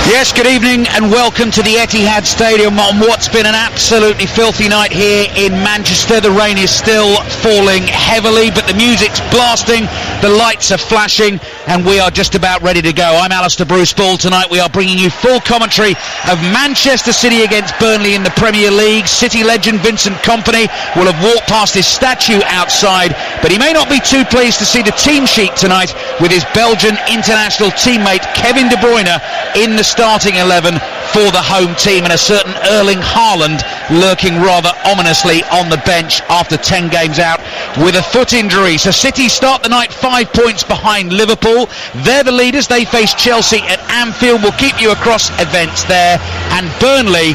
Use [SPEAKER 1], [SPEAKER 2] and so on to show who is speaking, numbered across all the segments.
[SPEAKER 1] Yes, good evening and welcome to the Etihad Stadium on what's been an absolutely filthy night here in Manchester. The rain is still falling heavily, but the music's blasting, the lights are flashing, and we are just about ready to go. I'm Alistair Bruce Ball. Tonight we are bringing you full commentary of Manchester City against Burnley in the Premier League. City legend Vincent Kompany will have walked past his statue outside, but he may not be too pleased to see the team sheet tonight with his Belgian international teammate Kevin De Bruyne in the starting 11 for the home team, and a certain Erling Haaland lurking rather ominously on the bench after 10 games out with a foot injury. So City start the night 5 points behind Liverpool. They're the leaders. They face Chelsea at Anfield. We'll keep you across events there. And Burnley,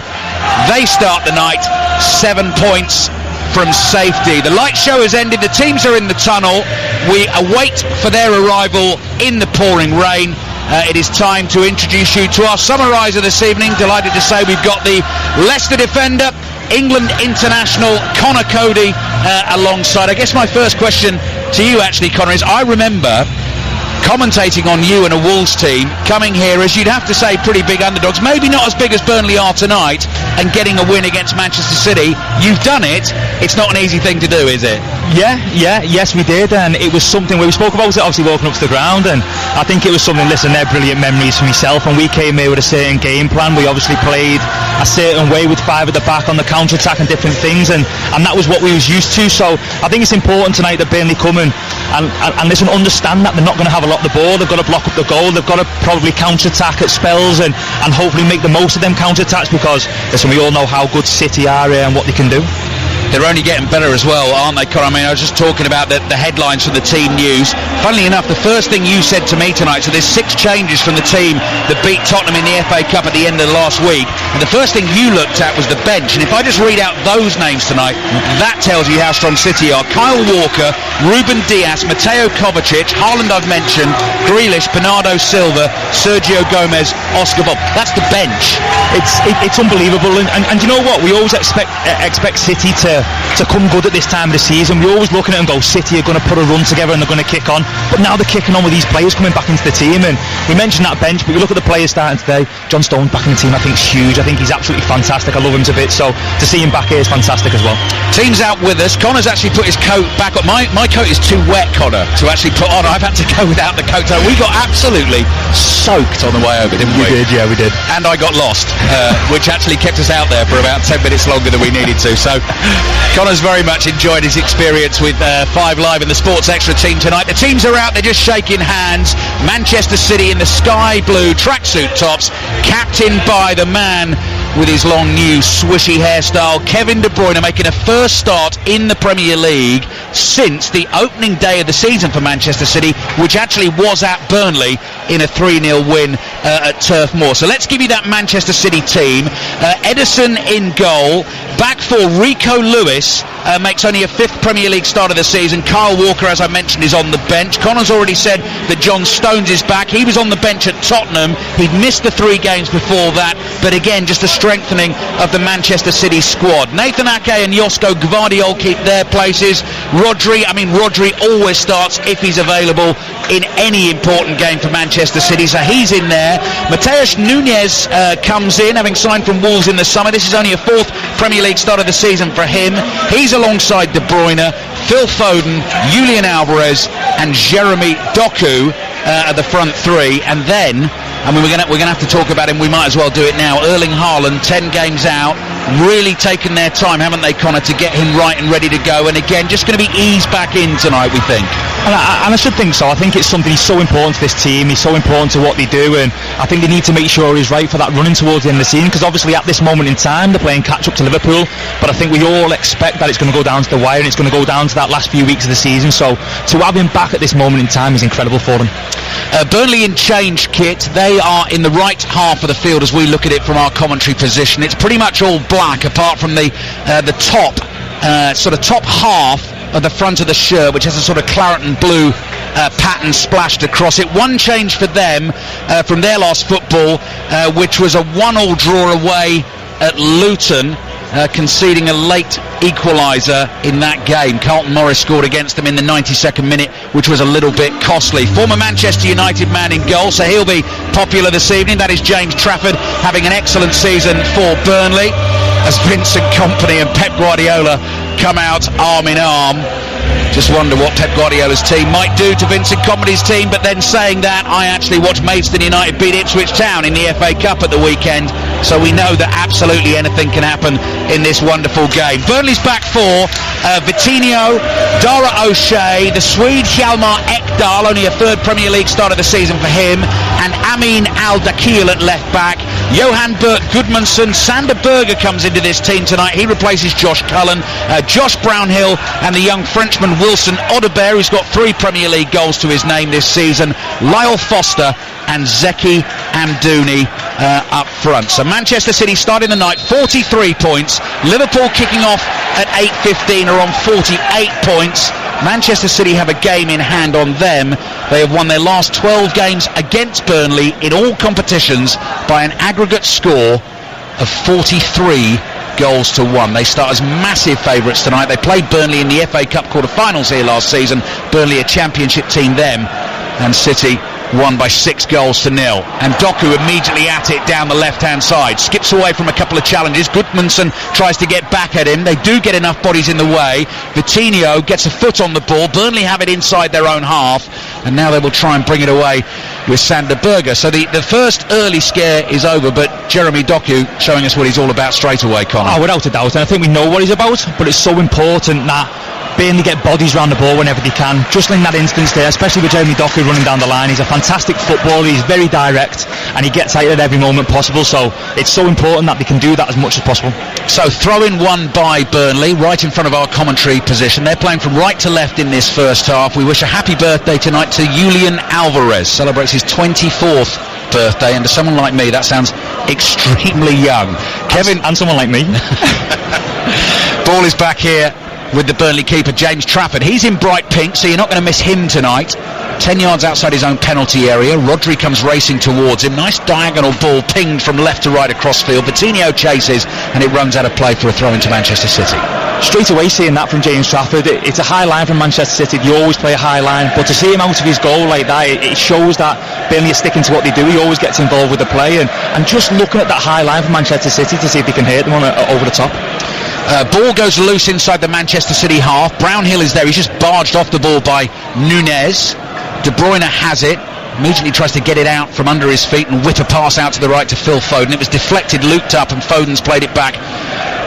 [SPEAKER 1] they start the night 7 points from safety. The light show has ended. The teams are in the tunnel. We await for their arrival in the pouring rain. It is time to introduce you to our summariser this evening. Delighted to say we've got the Leicester defender, England international Conor Coady alongside. I guess my first question to you actually, Conor, is I remember commentating on you and a Wolves team coming here as, you'd have to say, pretty big underdogs, maybe not as big as Burnley are tonight, and getting a win against Manchester City. You've done it. It's not an easy thing to do, is it? Yes we did, and it was something where we spoke about it, obviously walking up to the ground, and I think it was something, listen, they're brilliant memories for myself, and we came here with a certain game plan. We obviously played a certain way with five at the back on the counter-attack and different things, and that was what we was used to. So I think it's important tonight that Burnley come in and listen, understand that they're not going to have a lot of the ball. They've got to block up the goal. They've got to probably counter-attack at spells and hopefully make the most of them counter-attacks, because listen, we all know how good City are and what they can do. They're only getting better as well, aren't they, Conor? I mean, I was just talking about the headlines from the team news. Funnily enough, the first thing you said to me tonight, so there's 6 changes from the team that beat Tottenham in the FA Cup at the end of the last week, and the first thing you looked at was the bench. And if I just read out those names tonight, that tells you how strong City are. Kyle Walker, Ruben Dias, Mateo Kovacic, Haaland I've mentioned, Grealish, Bernardo Silva, Sergio Gomez, Oscar Bob. That's the bench. It's unbelievable, and you know what? We always expect City to come good at this time of the season. We're always looking at it and go, City are going to put a run together and they're going to kick on, but now they're kicking on with these players coming back into the team. And we mentioned that bench, but you look at the players starting today. John Stones back in the team, I think, is huge. I think he's absolutely fantastic. I love him to bits, so to see him back here is fantastic as well. Team's out with us. Connor's actually put his coat back on. My coat is too wet, Connor, to actually put on. I've had to go without the coat. We got absolutely soaked on the way over, didn't we? We did, yeah, we did. And I got lost, which actually kept us out there for about 10 minutes longer than we needed to. So Connor's very much enjoyed his experience with 5 Live and the Sports Extra team tonight. The teams are out, they're just shaking hands. Manchester City in the sky blue tracksuit tops, captained by the man with his long new swishy hairstyle, Kevin De Bruyne, making a first start in the Premier League since the opening day of the season for Manchester City, which actually was at Burnley in a 3-0 win at Turf Moor. So let's give you that Manchester City team. Ederson in goal. Back for Rico Lewis, makes only a 5th Premier League start of the season. Kyle Walker, as I mentioned, is on the bench. Connor's already said that John Stones is back. He was on the bench at Tottenham. He'd missed the 3 games before that, but again, just a strengthening of the Manchester City squad. Nathan Ake and Josko Gvardiol keep their places. Rodri always starts if he's available in any important game for Manchester City, so he's in there. Mateus Nunes comes in, having signed from Wolves in the summer. This is only a 4th Premier League start of the season for him. He's alongside De Bruyne, Phil Foden, Julian Alvarez and Jeremy Doku at the front 3. And then, I mean, we're going to have to talk about him. We might as well do it now. Erling Haaland, 10 games out, really taken their time, haven't they, Connor, to get him right and ready to go. And again, just going to be eased back in tonight, we think. And I should think so. I think it's something, he's so important to this team, he's so important to what they do, and I think they need to make sure he's right for that running towards the end of the season, because obviously at this moment in time they're playing catch up to Liverpool, but I think we all expect that it's going to go down to the wire and it's going to go down to that last few weeks of the season, so to have him back at this moment in time is incredible for them. Burnley in change kit. They are in the right half of the field as we look at it from our commentary position. It's pretty much all black apart from the top top half of the front of the shirt, which has a sort of claret and blue pattern splashed across it. One change for them from their last football, which was a 1-1 draw away at Luton. conceding a late equaliser in that game. Carlton Morris scored against them in the 92nd minute, which was a little bit costly. Former Manchester United man in goal, so he'll be popular this evening. That is James Trafford, having an excellent season for Burnley, as Vincent Kompany and Pep Guardiola come out arm in arm. Just wonder what Pep Guardiola's team might do to Vincent Kompany's team. But then saying that, I actually watched Maidstone United beat Ipswich Town in the FA Cup at the weekend, so we know that absolutely anything can happen in this wonderful game. Burnley's back four: Vitinho, Dara O'Shea, the Swede Hjalmar Ekdal, only a third Premier League start of the season for him, and Amin Al-Dakil at left back. Johan Bert Gudmundsson, Sander Berger comes into this team tonight. He replaces Josh Cullen, Josh Brownhill, and the young Frenchman Wilson Odobert, who's got 3 Premier League goals to his name this season. Lyle Foster and Zeki Amdouni up front. So Manchester City starting the night 43 points. Liverpool kicking off at 8:15 are on 48 points. Manchester City have a game in hand on them. They have won their last 12 games against Burnley in all competitions by an aggregate score of 43 goals to 1. They start as massive favourites tonight. They played Burnley in the FA Cup quarter-finals here last season. Burnley a championship team then, and City won by 6 goals to 0. And Doku immediately at it down the left-hand side. Skips away from a couple of challenges. Gudmundsson tries to get back at him. They do get enough bodies in the way. Vitinho gets a foot on the ball. Burnley have it inside their own half, and now they will try and bring it away with Sander Berger. So the first early scare is over, but Jeremy Doku showing us what he's all about straight away, Connor.
[SPEAKER 2] Oh, without a doubt, and I think we know what he's about, but it's so important that Burnley get bodies around the ball whenever they can. Just in that instance there, especially with Jeremy Doku running down the line, he's a fantastic footballer, he's very direct, and he gets out at every moment possible, so it's so important that they can do that as much as possible.
[SPEAKER 1] So throw-in one by Burnley, right in front of our commentary position. They're playing from right to left in this first half. We wish a happy birthday tonight to Julian Alvarez. Celebrates his 24th birthday, and to someone like me that sounds extremely young. Kevin,
[SPEAKER 2] and someone like me.
[SPEAKER 1] Ball is back here with the Burnley keeper, James Trafford. He's in bright pink, so you're not going to miss him tonight. 10 yards outside his own penalty area. Rodri comes racing towards him. Nice diagonal ball pinged from left to right across field. Vitinho chases, and it runs out of play for a throw into Manchester City.
[SPEAKER 2] Straight away seeing that from James Trafford, it's a high line from Manchester City. They always play a high line, but to see him out of his goal like that, it shows that Burnley are sticking to what they do. He always gets involved with the play, and just looking at that high line from Manchester City to see if they can hit them over the top.
[SPEAKER 1] Ball goes loose inside the Manchester City half. Brownhill is there. He's just barged off the ball by Nunez. De Bruyne has it. Immediately tries to get it out from under his feet and whip a pass out to the right to Phil Foden. It was deflected, looped up, and Foden's played it back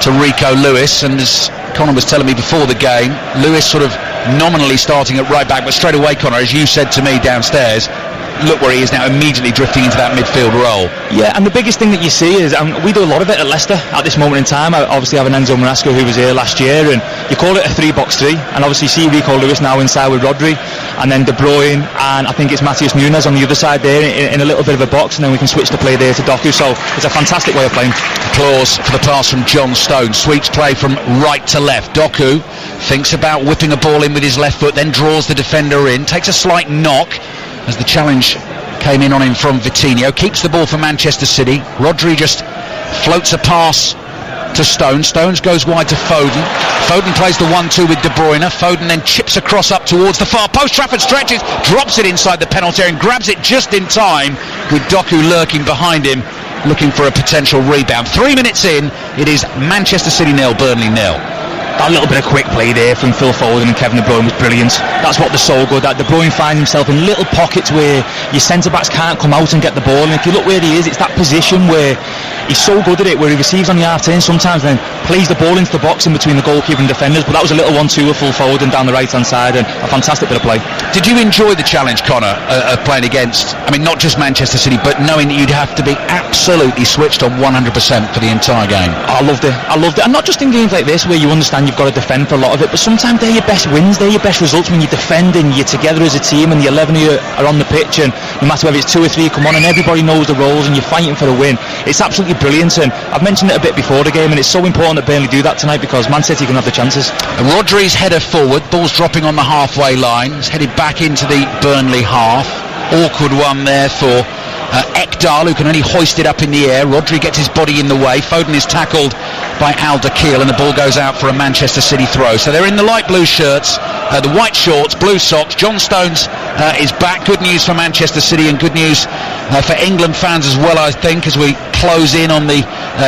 [SPEAKER 1] to Rico Lewis. And as Connor was telling me before the game, Lewis sort of nominally starting at right back, but straight away, Connor, as you said to me downstairs, look where he is now, immediately drifting into that midfield role.
[SPEAKER 2] Yeah, and the biggest thing that you see is, we do a lot of it at Leicester at this moment in time. I obviously have an Enzo Maresca who was here last year, and you call it a 3-box-3, and obviously you see Rico Lewis now inside with Rodri, and then De Bruyne, and I think it's Matheus Nunes on the other side there in a little bit of a box, and then we can switch the play there to Doku, so it's a fantastic way of playing.
[SPEAKER 1] Applause for the pass from John Stone. Sweeps play from right to left. Doku thinks about whipping a ball in with his left foot, then draws the defender in, takes a slight knock as the challenge came in on him from Vitinho. Keeps the ball for Manchester City. Rodri just floats a pass to Stone. Stones goes wide to Foden. Foden plays the 1-2 with De Bruyne. Foden then chips across up towards the far post. Trafford stretches, drops it inside the penalty area and grabs it just in time, with Doku lurking behind him, looking for a potential rebound. 3 minutes in, it is Manchester City 0, Burnley 0.
[SPEAKER 2] That little bit of quick play there from Phil Foden and Kevin De Bruyne was brilliant. That's what they're so good at. De Bruyne finds himself in little pockets where your centre-backs can't come out and get the ball, and if you look where he is, it's that position where he's so good at it, where he receives on the half-turn sometimes and then plays the ball into the box in between the goalkeeper and defenders. But that was a little 1-2 with Phil Foden down the right-hand side, and a fantastic bit of play.
[SPEAKER 1] Did you enjoy the challenge, Connor, of playing against, not just Manchester City, but knowing that you'd have to be absolutely switched on 100% for the entire game?
[SPEAKER 2] I loved it, and not just in games like this where you understand you've got to defend for a lot of it, but sometimes they're your best wins, they're your best results when you defend and you're together as a team and the 11 of you are on the pitch, and no matter whether it's 2 or 3 come on and everybody knows the roles and you're fighting for a win. It's absolutely brilliant, and I've mentioned it a bit before the game, and it's so important that Burnley do that tonight because Man City can have the chances.
[SPEAKER 1] Rodri's header forward, ball's dropping on the halfway line, it's headed back into the Burnley half. Awkward one there for Ekdal, who can only hoist it up in the air. Rodri gets his body in the way. Foden is tackled by Al-Dakhil, and the ball goes out for a Manchester City throw. So they're in the light blue shirts, the white shorts, blue socks. John Stones is back. Good news for Manchester City, and good news for England fans as well, I think, as we close in on the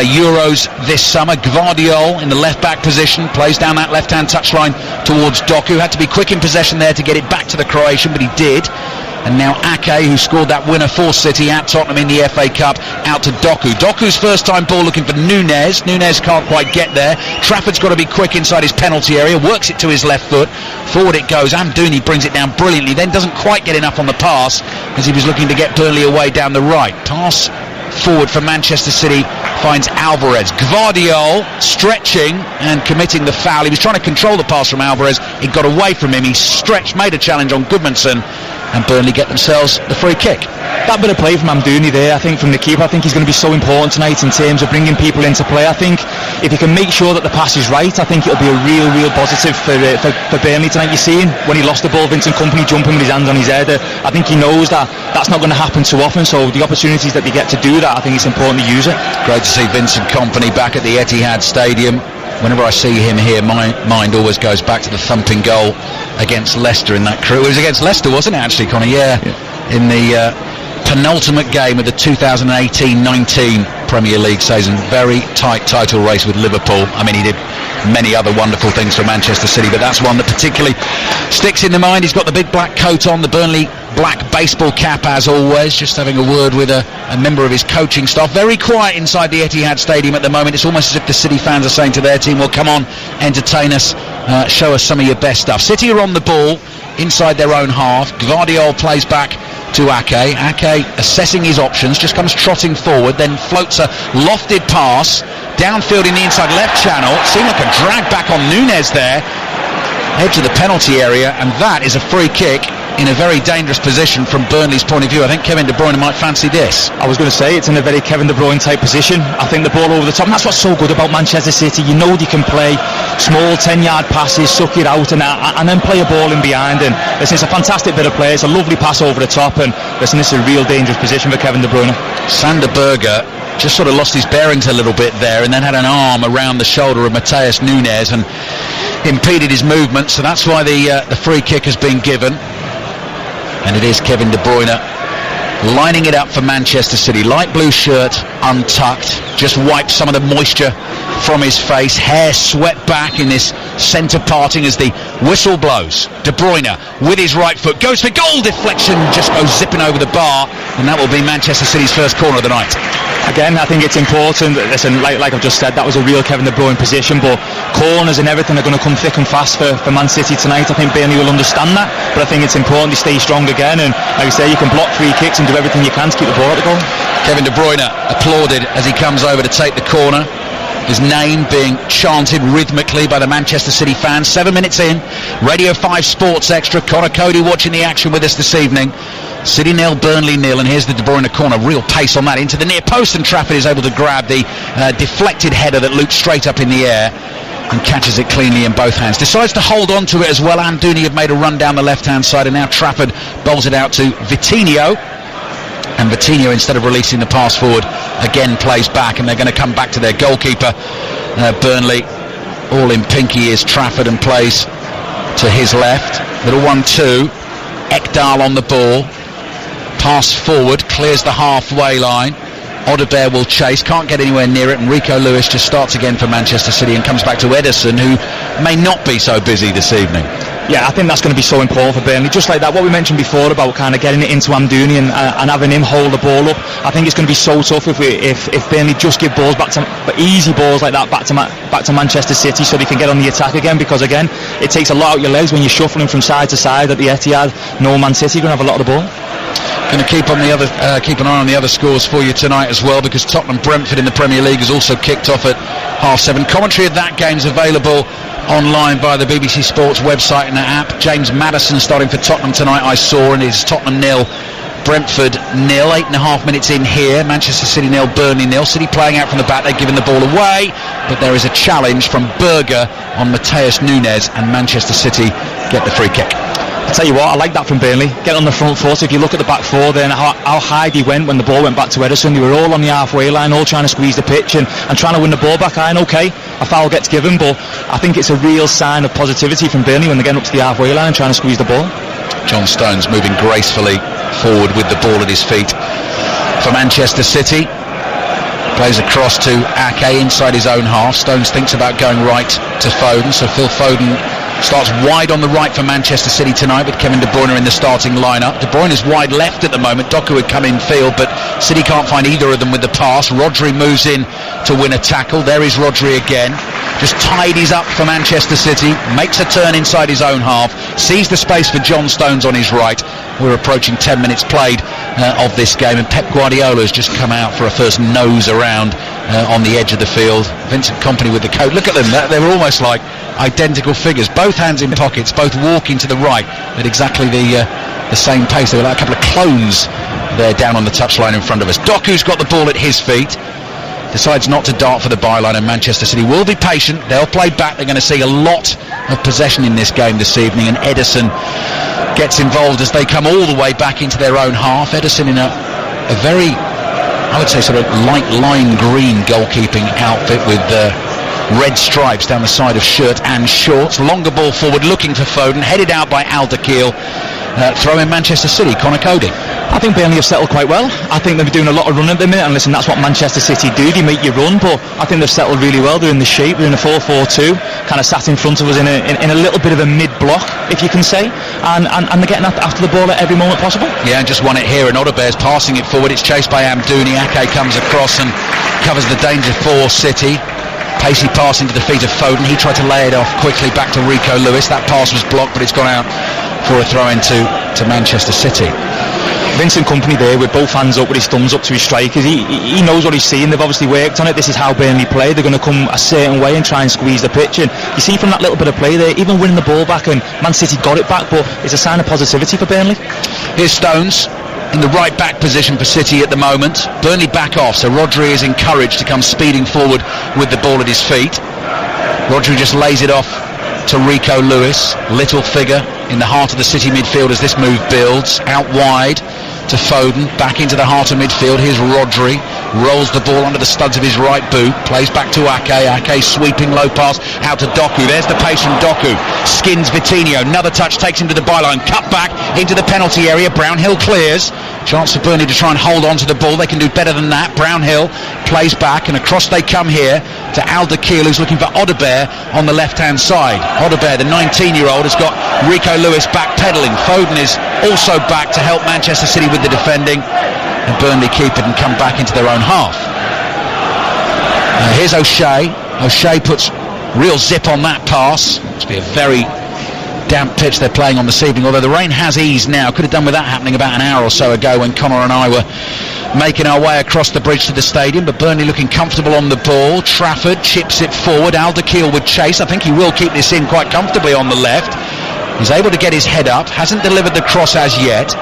[SPEAKER 1] Euros this summer. Gvardiol in the left-back position, plays down that left-hand touchline towards Doku. Had to be quick in possession there to get it back to the Croatian, but he did. And now Ake, who scored that winner for City at Tottenham in the FA Cup, out to Doku. Doku's first time ball looking for Nunez. Nunez can't quite get there. Trafford's got to be quick inside his penalty area, works it to his left foot. Forward it goes. Amdouni brings it down brilliantly, then doesn't quite get enough on the pass as he was looking to get Burnley away down the right. Pass forward for Manchester City finds Alvarez. Gvardiol stretching and committing the foul. He was trying to control the pass from Alvarez. It got away from him. He stretched, made a challenge on Goodmanson, and Burnley get themselves the free kick.
[SPEAKER 2] That bit of play from Amdouni there, I think, from the keeper, I think he's going to be so important tonight in terms of bringing people into play. I think if he can make sure that the pass is right, I think it'll be a real positive for Burnley tonight. You're seeing when he lost the ball, Vincent Kompany jumping with his hands on his head. I think he knows that that's not going to happen too often, so the opportunities that they get to do that, I think it's important to use it.
[SPEAKER 1] Great to see Vincent Kompany back at the Etihad Stadium. Whenever I see him here, my mind always goes back to the thumping goal against Leicester in that crew. It was against Leicester, wasn't it, actually, Conor? Yeah. In the penultimate game of the 2018-19 Premier League season. Very tight title race with Liverpool. I mean, he did many other wonderful things for Manchester City, but that's one that particularly sticks in the mind. He's got the big black coat on, the Burnley black baseball cap as always, just having a word with a member of his coaching staff. Very quiet inside the Etihad Stadium at the moment. It's almost as if the City fans are saying to their team, well, come on, entertain us, show us some of your best stuff. City are on the ball inside their own half. Gvardiol plays back to Ake. Ake assessing his options, just comes trotting forward, then floats a lofted pass downfield in the inside left channel. Seemed like a drag back on Nunez there, edge of the penalty area, and that is a free kick in a very dangerous position from Burnley's point of view. I think Kevin De Bruyne might fancy this.
[SPEAKER 2] I was going to say, it's in a very Kevin De Bruyne type position. I think the ball over the top, and that's what's so good about Manchester City. You know they can play small 10-yard passes, suck it out, and then play a ball in behind. And listen, it's a fantastic bit of play. It's a lovely pass over the top, and listen, this is a real dangerous position for Kevin De Bruyne.
[SPEAKER 1] Sander Berge just sort of lost his bearings a little bit there, and then had an arm around the shoulder of Matheus Nunes and impeded his movement. So that's why the free kick has been given. And it is Kevin De Bruyne lining it up for Manchester City. Light blue shirt, untucked, just wiped some of the moisture from his face. Hair swept back in this centre parting as the whistle blows. De Bruyne with his right foot goes for goal, deflection, just goes zipping over the bar, and that will be Manchester City's first corner of the night.
[SPEAKER 2] Again, I think it's important. Listen, like I've just said, that was a real Kevin De Bruyne position, but corners and everything are going to come thick and fast for Man City tonight. I think Burnley will understand that, but I think it's important to stay strong again, and like I say, you can block free kicks and do everything you can to keep the ball at the goal. Kevin
[SPEAKER 1] De Bruyne applauded as he comes over to take the corner, his name being chanted rhythmically by the Manchester City fans. 7 minutes in, Radio 5 Sports Extra. Conor Cody watching the action with us this evening. City 0, Burnley 0, and here's the De Bruyne corner. Real pace on that into the near post, and Trafford is able to grab the deflected header that loops straight up in the air and catches it cleanly in both hands. Decides to hold on to it as well. Amdouni had made a run down the left-hand side, and now Trafford bowls it out to Vitinho. And Vitinho, instead of releasing the pass forward, again plays back, and they're going to come back to their goalkeeper. Burnley, all in pinky is Trafford, and plays to his left. Little 1-2. Ekdal on the ball. Pass forward, clears the halfway line. Odegaard will chase, can't get anywhere near it, and Rico Lewis just starts again for Manchester City and comes back to Ederson, who may not be so busy this evening.
[SPEAKER 2] Yeah, I think that's going to be so important for Burnley. Just like that, what we mentioned before about kind of getting it into Amdouni and having him hold the ball up. I think it's going to be so tough if Burnley just give balls back to, easy balls like that back to Manchester City, so they can get on the attack again. Because again, it takes a lot out your legs when you're shuffling from side to side at the Etihad. No Man City going to have a lot of the ball.
[SPEAKER 1] Going to keep an eye on the other scores for you tonight as well, because Tottenham Brentford in the Premier League has also kicked off at 7:30. Commentary of that game is available online via the BBC Sports website and the app. James Maddison starting for Tottenham tonight, I saw, and it's Tottenham 0, Brentford 0. 8.5 minutes in here. Manchester City 0, Burnley 0. City playing out from the back, they're giving the ball away, but there is a challenge from Berge on Matheus Nunes, and Manchester City get the free kick.
[SPEAKER 2] I tell you what, I like that from Burnley. Get on the front foot. If you look at the back four there and how high they went when the ball went back to Ederson, they were all on the halfway line, all trying to squeeze the pitch and trying to win the ball back. Okay, a foul gets given, but I think it's a real sign of positivity from Burnley when they're getting up to the halfway line and trying to squeeze the ball.
[SPEAKER 1] John Stones moving gracefully forward with the ball at his feet for Manchester City. Plays across to Ake inside his own half. Stones thinks about going right to Foden, so Phil Foden starts wide on the right for Manchester City tonight with Kevin De Bruyne in the starting lineup. De Bruyne is wide left at the moment. Doku would come in field, but City can't find either of them with the pass. Rodri moves in to win a tackle. There is Rodri again. Just tidies up for Manchester City, makes a turn inside his own half, sees the space for John Stones on his right. We're approaching 10 minutes played of this game, and Pep Guardiola has just come out for a first nose around on the edge of the field. Vincent Kompany with the coat. Look at them, they were almost like identical figures, both hands in pockets, both walking to the right at exactly the same pace. They were like a couple of clones there down on the touchline in front of us. Doku's got the ball at his feet, decides not to dart for the byline, and Manchester City will be patient. They'll play back. They're going to see a lot of possession in this game this evening, and Ederson gets involved as they come all the way back into their own half. Ederson in a very, I would say, sort of light lime green goalkeeping outfit with red stripes down the side of shirt and shorts. Longer ball forward, looking for Foden, headed out by Alderweireld. Throw in Manchester City. Conor Cody.
[SPEAKER 2] I think Burnley have settled quite well. I think they're doing a lot of running at the minute, and listen, that's what Manchester City do. They make you run, but I think they've settled really well. They're in the shape. They're in a 4-4-2, kind of sat in front of us in a little bit of a mid-block, if you can say, and they're getting after the ball at every moment possible.
[SPEAKER 1] Yeah, and just won it here, and Odebear's passing it forward. It's chased by Amdouni. Ake comes across and covers the danger for City. Pacey pass into the feet of Foden. He tried to lay it off quickly back to Rico Lewis. That pass was blocked, but it's gone out for a throw-in to Manchester City.
[SPEAKER 2] Vincent Kompany there with both hands up with his thumbs up to his strikers. He knows what he's seeing. They've obviously worked on it. This is how Burnley play. They're going to come a certain way and try and squeeze the pitch. And you see from that little bit of play there, even winning the ball back, and Man City got it back, but it's a sign of positivity for Burnley.
[SPEAKER 1] Here's Stones in the right back position for City at the moment. Burnley back off, so Rodri is encouraged to come speeding forward with the ball at his feet. Rodri just lays it off to Rico Lewis, little figure in the heart of the City midfield as this move builds. Out wide to Foden, back into the heart of midfield. Here's Rodri, rolls the ball under the studs of his right boot, plays back to Ake. Ake sweeping low pass out to Doku. There's the pace from Doku, skins Vitinho, another touch takes him to the byline, cut back into the penalty area. Brownhill clears. Chance for Burnley to try and hold on to the ball. They can do better than that. Brownhill plays back, and across they come here to Alderweireld, who's looking for Odebear on the left-hand side. Odebear, the 19-year-old, has got Rico Lewis back-pedalling. Foden is also back to help Manchester City with the defending, and Burnley keep it and come back into their own half. Here's O'Shea. O'Shea puts real zip on that pass. Must be a very damp pitch they're playing on this evening, although the rain has eased now. Could have done with that happening about an hour or so ago when Connor and I were making our way across the bridge to the stadium. But Burnley looking comfortable on the ball. Trafford chips it forward. Alderweireld would chase. I think he will keep this in quite comfortably on the left. He's able to get his head up, hasn't delivered the cross as yet.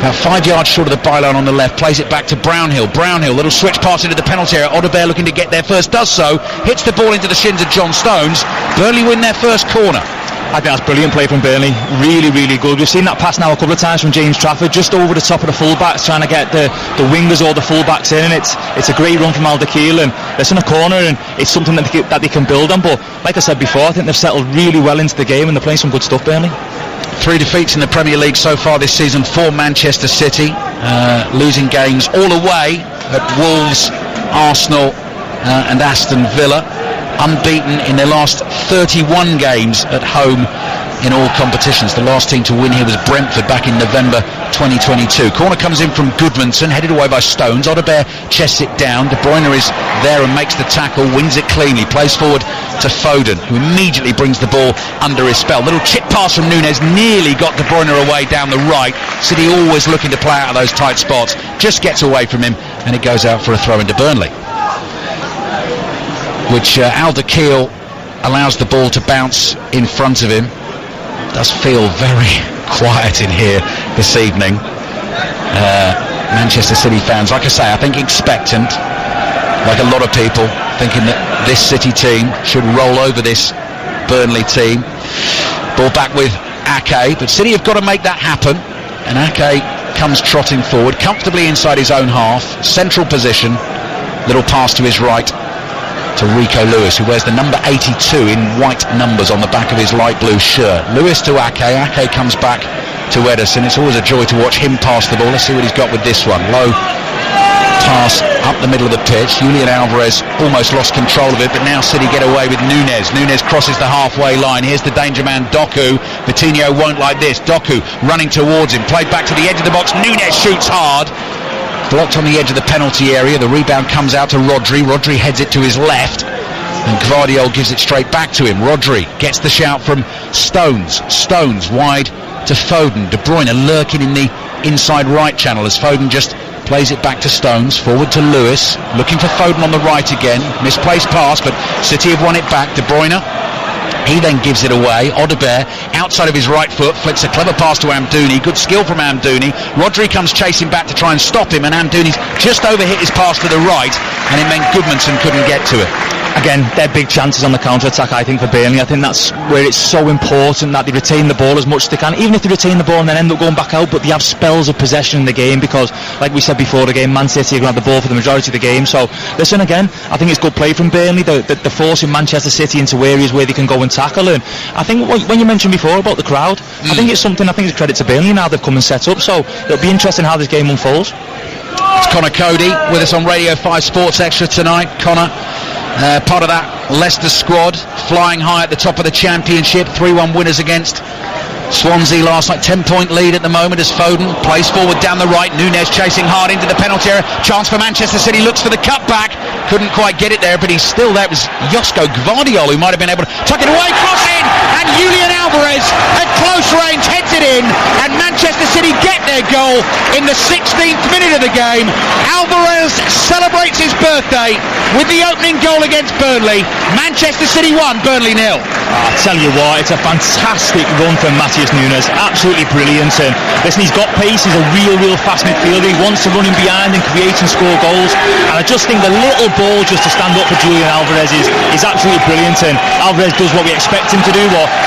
[SPEAKER 1] About 5 yards short of the byline on the left, plays it back to Brownhill. Brownhill, little switch pass into the penalty area. Odebear looking to get there first, does so, hits the ball into the shins of John Stones. Burnley win their first corner.
[SPEAKER 2] I think that's brilliant play from Burnley. Really, really good. We've seen that pass now a couple of times from James Trafford, just over the top of the fullbacks, trying to get the wingers or the fullbacks in, and it's a great run from Alderweireld, and it's in a corner, and it's something that they can build on. But like I said before, I think they've settled really well into the game, and they're playing some good stuff, Burnley.
[SPEAKER 1] 3 defeats in the Premier League so far this season for Manchester City, losing games all away at Wolves, Arsenal and Aston Villa. Unbeaten in their last 31 games at home in all competitions. The last team to win here was Brentford back in November 2022. Corner comes in from Goodmanson, headed away by Stones. Odebear chests it down. De Bruyne is there and makes the tackle, wins it cleanly, plays forward to Foden, who immediately brings the ball under his spell. Little chip pass from Núñez nearly got De Bruyne away down the right. City always looking to play out of those tight spots, just gets away from him, and it goes out for a throw into Burnley, which Alderweireld allows the ball to bounce in front of him. Does feel very quiet in here this evening. Manchester City fans, like I say, I think expectant, like a lot of people, thinking that this City team should roll over this Burnley team. Ball back with Ake, but City have got to make that happen, and Ake comes trotting forward, comfortably inside his own half, central position, little pass to his right to Rico Lewis, who wears the number 82 in white numbers on the back of his light blue shirt. Lewis to Ake, Ake comes back to Ederson. It's always a joy to watch him pass the ball. Let's see what he's got with this one. Low pass up the middle of the pitch. Julian Alvarez almost lost control of it, but now City get away with Nunez. Nunez crosses the halfway line. Here's the danger man, Doku. Vitinho won't like this. Doku running towards him. Played back to the edge of the box. Nunez shoots hard. Blocked on the edge of the penalty area. The rebound comes out to Rodri. Rodri heads it to his left, and Gvardiol gives it straight back to him. Rodri gets the shout from Stones. Stones wide to Foden. De Bruyne lurking in the inside right channel as Foden just plays it back to Stones. Forward to Lewis, looking for Foden on the right again. Misplaced pass, but City have won it back. De Bruyne, he then gives it away. Odegaard, outside of his right foot, flicks a clever pass to Amdouni. Good skill from Amdouni. Rodri comes chasing back to try and stop him, and Amdouni's just overhit his pass to the right, and it meant Goodmanson couldn't get to it.
[SPEAKER 2] Again, they're big chances on the counter-attack, I think, for Burnley. I think that's where it's so important that they retain the ball as much as they can, even if they retain the ball and then end up going back out, but they have spells of possession in the game, because, like we said before the game, Man City are going to have the ball for the majority of the game. So, listen, again, I think it's good play from Burnley. They're forcing Manchester City into areas where they can go and tackle, and I think when you mentioned before about the crowd, I think it's a credit to Burnley now they've come and set up, so it'll be interesting how this game unfolds.
[SPEAKER 1] It's Connor Cody with us on Radio 5 Sports Extra tonight. Connor, part of that Leicester squad, flying high at the top of the Championship, 3-1 winners against Swansea last night. 10-point lead at the moment as Foden plays forward down the right. Nunez chasing hard into the penalty area. Chance for Manchester City, looks for the cutback, couldn't quite get it there, but he's still there. It was Josko Gvardiol who might have been able to tuck it away, cross in, and Julian Alvarez at close range heads it in, and Manchester City get their goal in the 16th minute of the game. Alvarez celebrates his birthday with the opening goal against Burnley. Manchester City 1, Burnley 0.
[SPEAKER 2] I tell you what, it's a fantastic run from Matheus Nunes, absolutely brilliant. And listen, he's got pace, he's a real fast midfielder. He wants to run in behind and create and score goals, and I just think the little ball just to stand up for Julian Alvarez is absolutely brilliant. And Alvarez does what we expect him to do,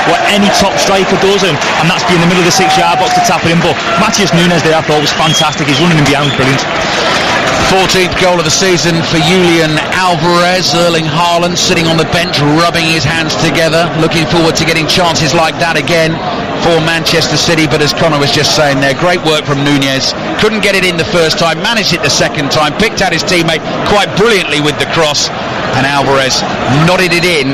[SPEAKER 2] what any top striker does, and that's be in the middle of the 6-yard box to tap it in. But Matheus Nunes there, I thought, was fantastic. His running in behind was brilliant.
[SPEAKER 1] 14th goal of the season for Julian Alvarez. Erling Haaland sitting on the bench, rubbing his hands together, looking forward to getting chances like that again for Manchester City. But as Connor was just saying there, great work from Nunez. Couldn't get it in the first time, managed it the second time, picked out his teammate quite brilliantly with the cross, and Alvarez nodded it in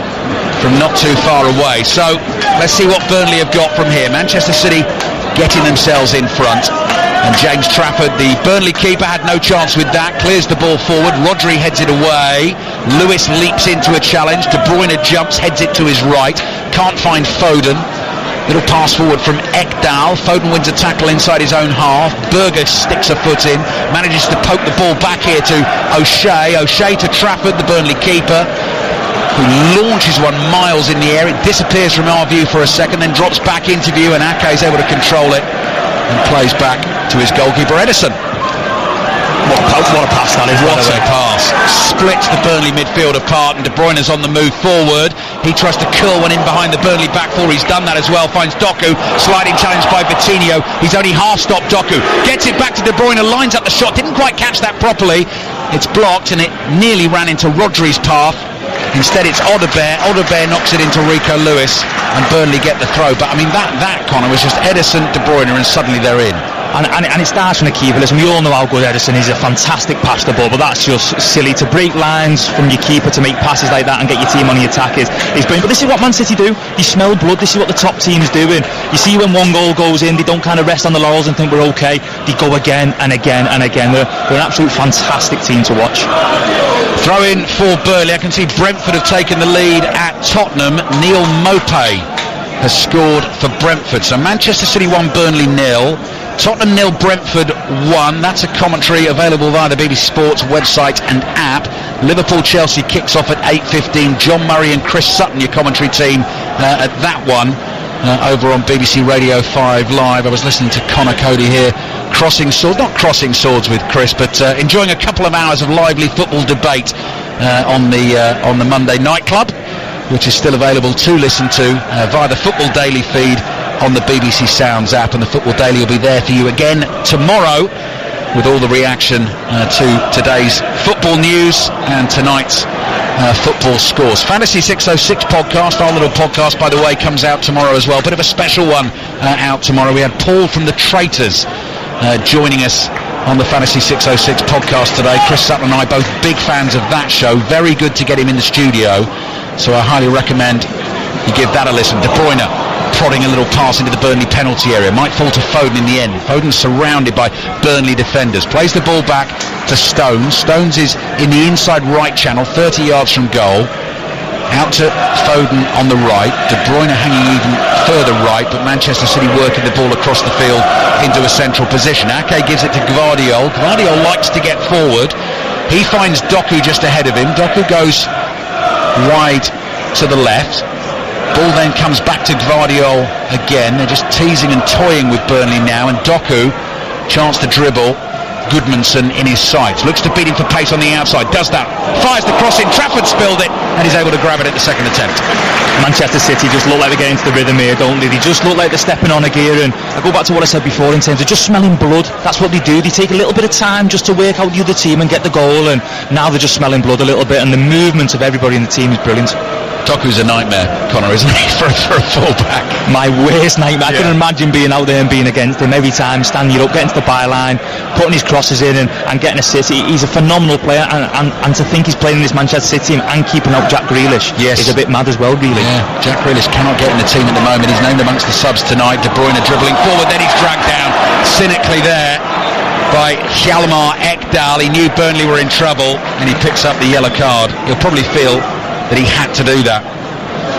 [SPEAKER 1] from not too far away. So let's see what Burnley have got from here. Manchester City getting themselves in front, and James Trafford, the Burnley keeper, had no chance with that. Clears the ball forward. Rodri heads it away. Lewis leaps into a challenge. De Bruyne jumps, heads it to his right. Can't find Foden. Little pass forward from Ekdal. Foden wins a tackle inside his own half. Berger sticks a foot in, manages to poke the ball back here to O'Shea. O'Shea to Trafford, the Burnley keeper, who launches one miles in the air. It disappears from our view for a second, then drops back into view, and Ake is able to control it and plays back to his goalkeeper Ederson.
[SPEAKER 2] What a pass that is.
[SPEAKER 1] What a pass. Splits the Burnley midfield apart, and De Bruyne's on the move forward. He tries to curl one in behind the Burnley back four. He's done that as well. Finds Doku, sliding challenge by Vitinho. He's only half stopped Doku. Gets it back to De Bruyne, lines up the shot. Didn't quite catch that properly. It's blocked, and it nearly ran into Rodri's path. Instead it's Odegaard. Odegaard knocks it into Rico Lewis, and Burnley get the throw. But I mean, that Connor, was just Ederson, De Bruyne, and suddenly they're in.
[SPEAKER 2] And it starts from the keeper. Listen, we all know how good Ederson is. A fantastic pass the ball, but that's just silly to break lines from your keeper to make passes like that and get your team on the attack is brilliant. But this is what Man City do. They smell blood. This is what the top teams doing. You see, when one goal goes in, they don't kind of rest on the laurels and think we're okay. They go again and again and again. They're an absolute fantastic team to watch.
[SPEAKER 1] Throw in for Burnley. I can see Brentford have taken the lead at Tottenham. Neil Maupay has scored for Brentford. So Manchester City 1, Burnley 0. Tottenham 0, Brentford 1. That's a commentary available via the BBC Sports website and app. Liverpool-Chelsea kicks off at 8:15. John Murray and Chris Sutton, your commentary team, at that one, over on BBC Radio 5 Live. I was listening to Connor Cody here, not crossing swords with Chris, but enjoying a couple of hours of lively football debate on the Monday Night Club, which is still available to listen to via the Football Daily feed on the BBC Sounds app, and the Football Daily will be there for you again tomorrow with all the reaction to today's football news and tonight's football scores. Fantasy 606 podcast, our little podcast, by the way, comes out tomorrow as well. Bit of a special one out tomorrow. We had Paul from the Traitors joining us on the Fantasy 606 podcast today. Chris Sutton and I both big fans of that show. Very good to get him in the studio, so I highly recommend you give that a listen. De Bruyne prodding a little pass into the Burnley penalty area, might fall to Foden in the end. Foden's surrounded by Burnley defenders, plays the ball back to Stones. Stones is in the inside right channel, 30 yards from goal. Out to Foden on the right, De Bruyne hanging even further right, but Manchester City working the ball across the field into a central position. Ake gives it to Gvardiol. Gvardiol likes to get forward. He finds Doku just ahead of him. Doku goes wide to the left. Ball then comes back to Gvardiol again. They're just teasing and toying with Burnley now, and Doku, chance to dribble. Goodmanson in his sights, looks to beat him for pace on the outside, does that, fires the cross in, Trafford spilled it, and is able to grab it at the second attempt.
[SPEAKER 2] Manchester City just look like they're getting into the rhythm here, don't they? They just look like they're stepping on a gear, and I go back to what I said before in terms of just smelling blood. That's what they do. They take a little bit of time just to work out the other team and get the goal, and now they're just smelling blood a little bit, and the movement of everybody in the team is brilliant.
[SPEAKER 1] Doku's a nightmare, Connor, isn't he, for a full-back?
[SPEAKER 2] My worst nightmare. I can imagine being out there and being against him every time, standing up, getting to the byline, putting his crosses in and getting a assist. He's a phenomenal player, and to think he's playing in this Manchester City team and keeping out Jack Grealish is a bit mad as well, really.
[SPEAKER 1] Yeah, Jack Grealish cannot get in the team at the moment. He's named amongst the subs tonight. De Bruyne dribbling forward, then he's dragged down cynically there by Hjalmar Ekdal. He knew Burnley were in trouble, and he picks up the yellow card. He'll probably feel that he had to do that.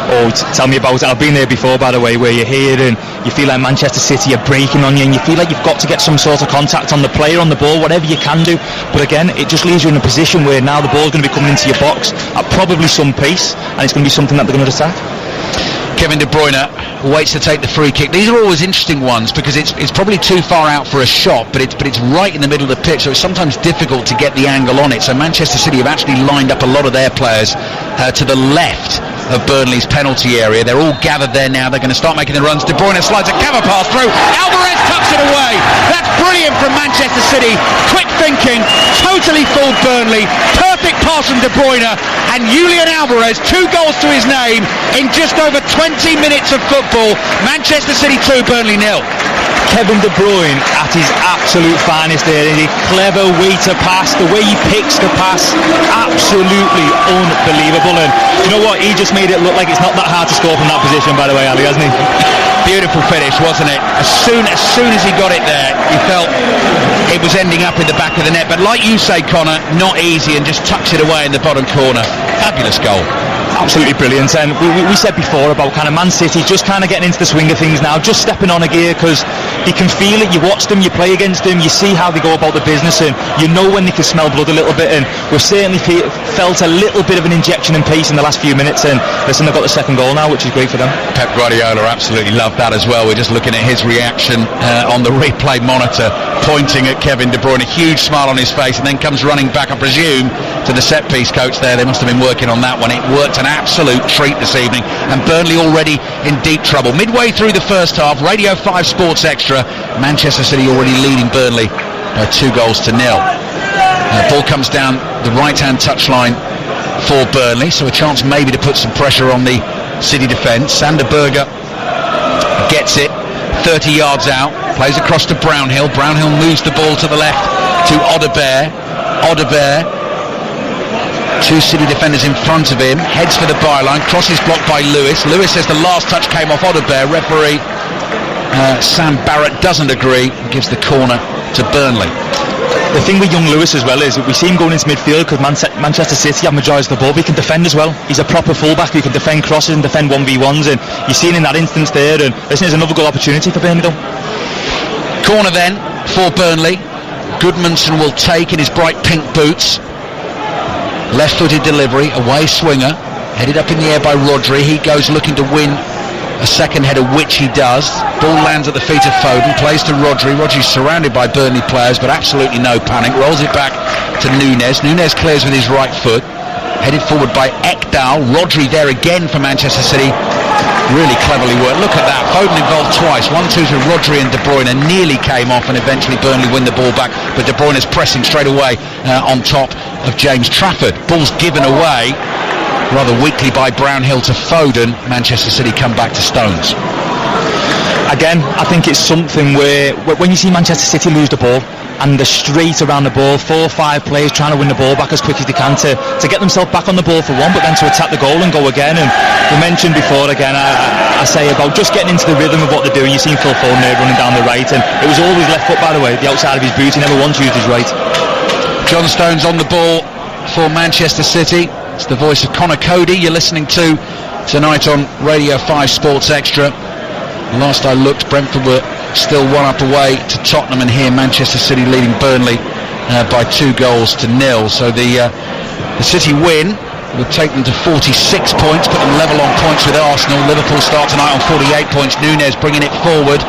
[SPEAKER 2] Oh, tell me about it. I've been there before, by the way, where you're here and you feel like Manchester City are breaking on you, and you feel like you've got to get some sort of contact on the player, on the ball, whatever you can do. But again, it just leaves you in a position where now the ball's going to be coming into your box at probably some pace, and it's going to be something that they're going to attack.
[SPEAKER 1] Kevin De Bruyne waits to take the free kick. These are always interesting ones because it's probably too far out for a shot, but it's right in the middle of the pitch, so it's sometimes difficult to get the angle on it. So Manchester City have actually lined up a lot of their players to the left of Burnley's penalty area. They're all gathered there now. They're going to start making the runs. De Bruyne slides a cover pass through. Alvarez tucks it away. That's brilliant from Manchester City. Quick thinking, totally fooled Burnley. Perfect pass from De Bruyne, and Julian Alvarez, 2 goals to his name in just over 20 minutes of football. Manchester City 2, Burnley 0.
[SPEAKER 2] Kevin De Bruyne at his absolute finest there. A clever way to pass, the way he picks the pass, absolutely unbelievable. And you know what, he just made it look like it's not that hard to score from that position, by the way, Ali, hasn't he?
[SPEAKER 1] Beautiful finish, wasn't it? As soon as he got it there, you felt it was ending up in the back of the net, but like you say, Connor, not easy, and just tucks it away in the bottom corner. Fabulous goal.
[SPEAKER 2] Absolutely brilliant. And we said before about kind of Man City just kind of getting into the swing of things now, just stepping on a gear, because you can feel it. You watch them, you play against them, you see how they go about the business, and you know when they can smell blood a little bit. And we've certainly felt a little bit of an injection in pace in the last few minutes, and listen, they've got the second goal now, which is great for them.
[SPEAKER 1] Pep Guardiola absolutely loved that as well. We're just looking at his reaction on the replay monitor, pointing at Kevin De Bruyne, a huge smile on his face, and then comes running back, I presume, to the set piece coach there. They must have been working on that one. It worked an absolute treat this evening, and Burnley already in deep trouble. Midway through the first half, Radio 5 Sports Extra, Manchester City already leading Burnley by 2 goals to 0. Ball comes down the right-hand touchline for Burnley, so a chance maybe to put some pressure on the City defence. Sander Berge gets it 30 yards out, plays across to Brownhill. Brownhill moves the ball to the left to Odobert. 2 City defenders in front of him, heads for the byline, crosses blocked by Lewis. Lewis says the last touch came off Odobert. Referee Sam Barrett doesn't agree, gives the corner to Burnley.
[SPEAKER 2] The thing with young Lewis as well is we see him going into midfield because Manchester City have majority of the ball, but he can defend as well. He's a proper fullback who can defend crosses and defend 1v1s, and you've seen in that instance there, and this is another goal opportunity for Burnley though.
[SPEAKER 1] Corner then for Burnley. Goodmanson will take in his bright pink boots. Left-footed delivery, away swinger, headed up in the air by Rodri. He goes looking to win a second header, which he does. Ball lands at the feet of Foden, plays to Rodri. Rodri's surrounded by Burnley players, but absolutely no panic. Rolls it back to Nunez. Nunez clears with his right foot. Headed forward by Ekdal. Rodri there again for Manchester City. Really cleverly worked. Look at that. Foden involved twice. 1-2 with Rodri and De Bruyne. Nearly came off, and eventually Burnley win the ball back. But De Bruyne's pressing straight away on top of James Trafford. Ball's given away rather weakly by Brownhill to Foden. Manchester City come back to Stones.
[SPEAKER 2] Again, I think it's something where when you see Manchester City lose the ball and they're straight around the ball, 4 or 5 players trying to win the ball back as quick as they can to get themselves back on the ball for one, but then to attack the goal and go again. And we mentioned before, again, I say about just getting into the rhythm of what they're doing. You've seen Phil Foden there running down the right, and it was always left foot, by the way, the outside of his boot. He never once used his right.
[SPEAKER 1] John Stones on the ball for Manchester City. It's the voice of Conor Cody you're listening to tonight on Radio 5 Sports Extra. Last I looked, Brentford were still 1-up away to Tottenham, and here Manchester City leading Burnley by 2-0. So the City win would take them to 46 points, put them level on points with Arsenal. Liverpool start tonight on 48 points. Núñez bringing it forward.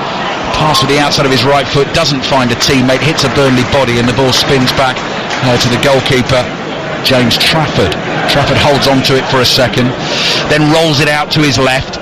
[SPEAKER 1] Pass with the outside of his right foot, doesn't find a teammate, hits a Burnley body, and the ball spins back to the goalkeeper, James Trafford. Trafford holds on to it for a second, then rolls it out to his left.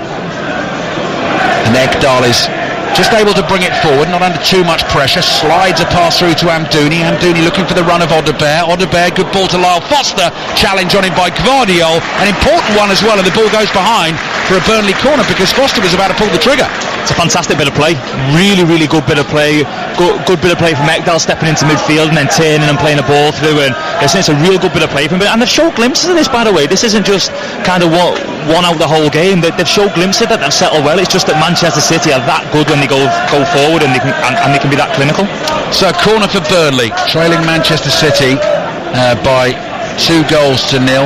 [SPEAKER 1] And Ekdal is just able to bring it forward, not under too much pressure. Slides a pass through to Amdouni. Amdouni looking for the run of Audebert. Audebert, good ball to Lyle Foster. Challenge on him by Gvardiol. An important one as well, and the ball goes behind for a Burnley corner because Foster was about to pull the trigger.
[SPEAKER 2] It's a fantastic bit of play. Really, really good bit of play. Good bit of play from Ekdal, stepping into midfield and then turning and playing a ball through. And it's a real good bit of play from him. And they've showed glimpses of this, by the way. This isn't just kind of one out the whole game. They've showed glimpses that they've settled well. It's just that Manchester City are that good when they go forward, and they can be that clinical.
[SPEAKER 1] So corner for Burnley, trailing Manchester City by 2-0.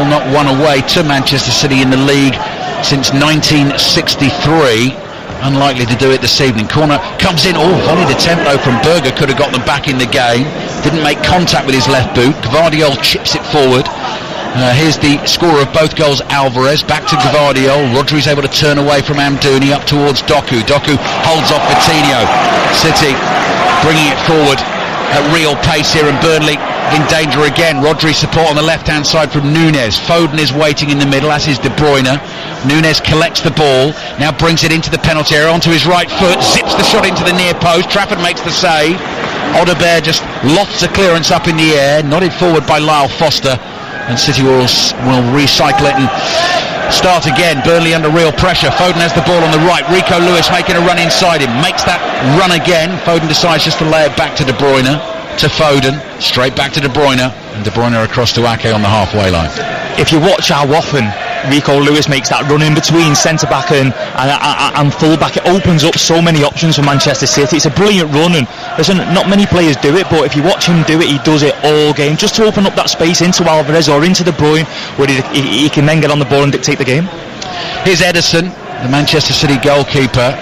[SPEAKER 1] Not one away to Manchester City in the league since 1963. Unlikely to do it this evening. Corner comes in. Volleyed attempt though from Berger, could have got them back in the game. Didn't make contact with his left boot. Gvardiol chips it forward. Here's the scorer of both goals, Alvarez. Back to Gvardiol. Rodri's able to turn away from Amdouni up towards Doku. Doku holds off Coutinho. City bringing it forward at real pace here, and Burnley in danger again. Rodri support on the left-hand side from Núñez. Foden is waiting in the middle, as is De Bruyne. Núñez collects the ball, now brings it into the penalty area onto his right foot, zips the shot into the near post. Trafford makes the save. Audebert just lofts a clearance up in the air, nodded forward by Lyle Foster, and City will recycle it and start again. Burnley under real pressure. Foden has the ball on the right. Rico Lewis making a run inside him, makes that run again. Foden decides just to lay it back to De Bruyne, to Foden, straight back to De Bruyne, and De Bruyne across to Ake on the halfway line.
[SPEAKER 2] If you watch how often Rico Lewis makes that run in between centre-back and full-back, it opens up so many options for Manchester City. It's a brilliant run, and listen, not many players do it, but if you watch him do it, he does it all game, just to open up that space into Alvarez or into De Bruyne, where he can then get on the ball and dictate the game.
[SPEAKER 1] Here's Ederson, the Manchester City goalkeeper.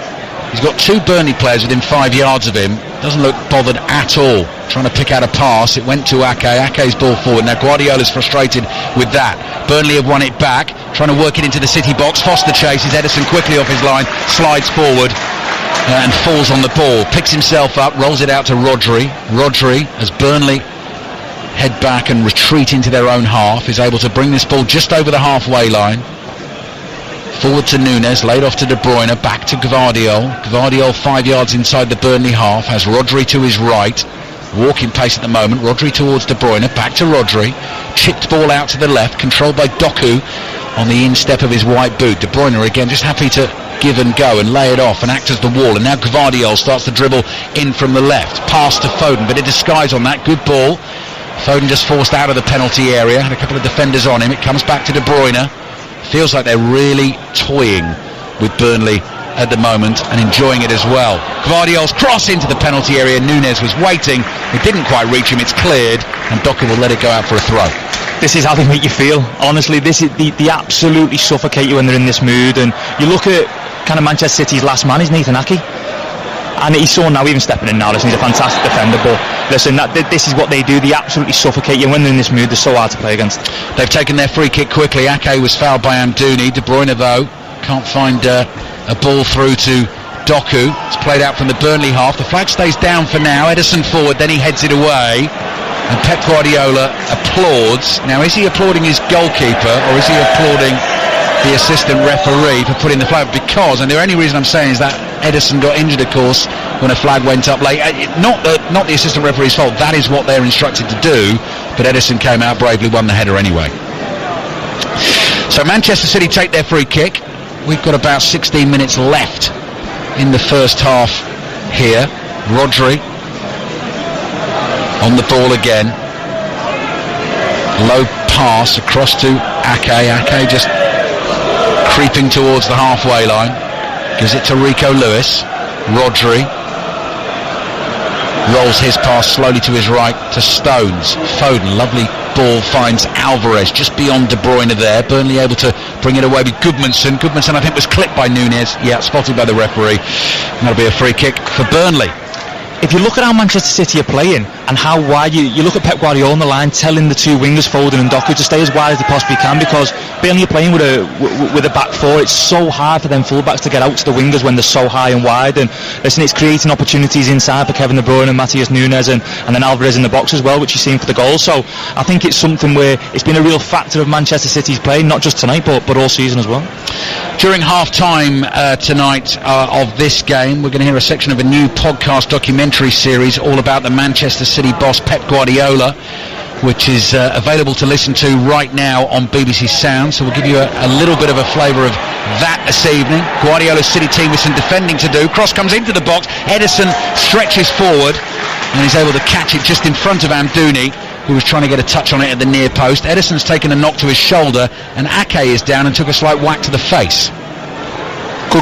[SPEAKER 1] He's got 2 Burnley players within 5 yards of him. Doesn't look bothered at all, trying to pick out a pass. It went to Ake. Ake's ball forward. Now Guardiola's frustrated with that. Burnley have won it back, trying to work it into the City box. Foster chases Ederson quickly off his line, slides forward and falls on the ball. Picks himself up, rolls it out to Rodri. Rodri, as Burnley head back and retreat into their own half, is able to bring this ball just over the halfway line. Forward to Núñez, laid off to De Bruyne, back to Gvardiol. Gvardiol 5 yards inside the Burnley half, has Rodri to his right. Walking pace at the moment. Rodri towards De Bruyne, back to Rodri. Chipped ball out to the left, controlled by Doku on the instep of his white boot. De Bruyne again just happy to give and go and lay it off and act as the wall. And now Gvardiol starts to dribble in from the left. Pass to Foden, but a disguise on that. Good ball. Foden just forced out of the penalty area. Had a couple of defenders on him. It comes back to De Bruyne. Feels like they're really toying with Burnley at the moment and enjoying it as well. Gvardiol's cross into the penalty area. Núñez was waiting. It didn't quite reach him. It's cleared, and Doku will let it go out for a throw.
[SPEAKER 2] This is how they make you feel. Honestly, they absolutely suffocate you when they're in this mood. And you look at kind of Manchester City's last man is Nathan Ake. And he's so now even stepping in now. Listen, he's a fantastic defender, but listen, this is what they do. They absolutely suffocate you. When they're in this mood, they're so hard to play against.
[SPEAKER 1] They've taken their free kick quickly. Ake was fouled by Amdouni. De Bruyne, though, can't find a ball through to Doku. It's played out from the Burnley half. The flag stays down for now. Ederson forward, then he heads it away. And Pep Guardiola applauds. Now, is he applauding his goalkeeper, or is he applauding the assistant referee for putting the flag, because, and the only reason I'm saying is that Edison got injured, of course, when a flag went up late. Not the assistant referee's fault, that is what they're instructed to do, but Edison came out bravely, won the header anyway. So Manchester City take their free kick. We've got about 16 minutes left in the first half here. Rodri on the ball again. Low pass across to Ake. Ake just creeping towards the halfway line. Gives it to Rico Lewis. Rodri rolls his pass slowly to his right to Stones. Foden, lovely ball, finds Alvarez just beyond De Bruyne there. Burnley able to bring it away with Goodmanson. Goodmanson, I think, was clipped by Nunez. Yeah, spotted by the referee. And that'll be a free kick for Burnley.
[SPEAKER 2] If you look at how Manchester City are playing and how wide, you look at Pep Guardiola on the line telling the two wingers, Foden and Doku, to stay as wide as they possibly can, because Burnley are playing with a back four. It's so hard for them fullbacks to get out to the wingers when they're so high and wide, and listen, it's creating opportunities inside for Kevin De Bruyne and Matheus Nunes, and then Alvarez in the box as well, which you've seen for the goal. So I think it's something where it's been a real factor of Manchester City's play, not just tonight but all season as well.
[SPEAKER 1] During half-time tonight of this game, we're going to hear a section of a new podcast documentary series all about the Manchester City boss Pep Guardiola, which is available to listen to right now on BBC Sound. So we'll give you a little bit of a flavour of that this evening. Guardiola's City team with some defending to do. Cross comes into the box. Edison stretches forward and he's able to catch it just in front of Amdouni, who was trying to get a touch on it at the near post. Edison's taken a knock to his shoulder, and Ake is down and took a slight whack to the face.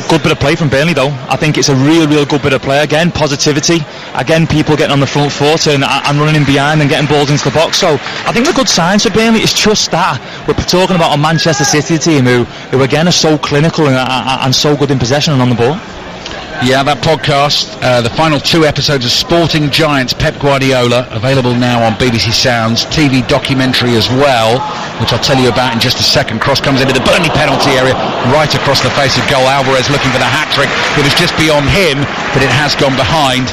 [SPEAKER 2] Good bit of play from Burnley though. I think it's a real good bit of play. Again, positivity. Again, people getting on the front foot and running in behind and getting balls into the box. So I think the good signs for Burnley is just that we're talking about a Manchester City team who again are so clinical and so good in possession and on the ball.
[SPEAKER 1] Yeah, that podcast, the final 2 episodes of Sporting Giants Pep Guardiola, available now on BBC Sounds, TV documentary as well, which I'll tell you about in just a second. Cross comes into the Burnley penalty area, right across the face of goal. Alvarez looking for the hat-trick. It was just beyond him, but it has gone behind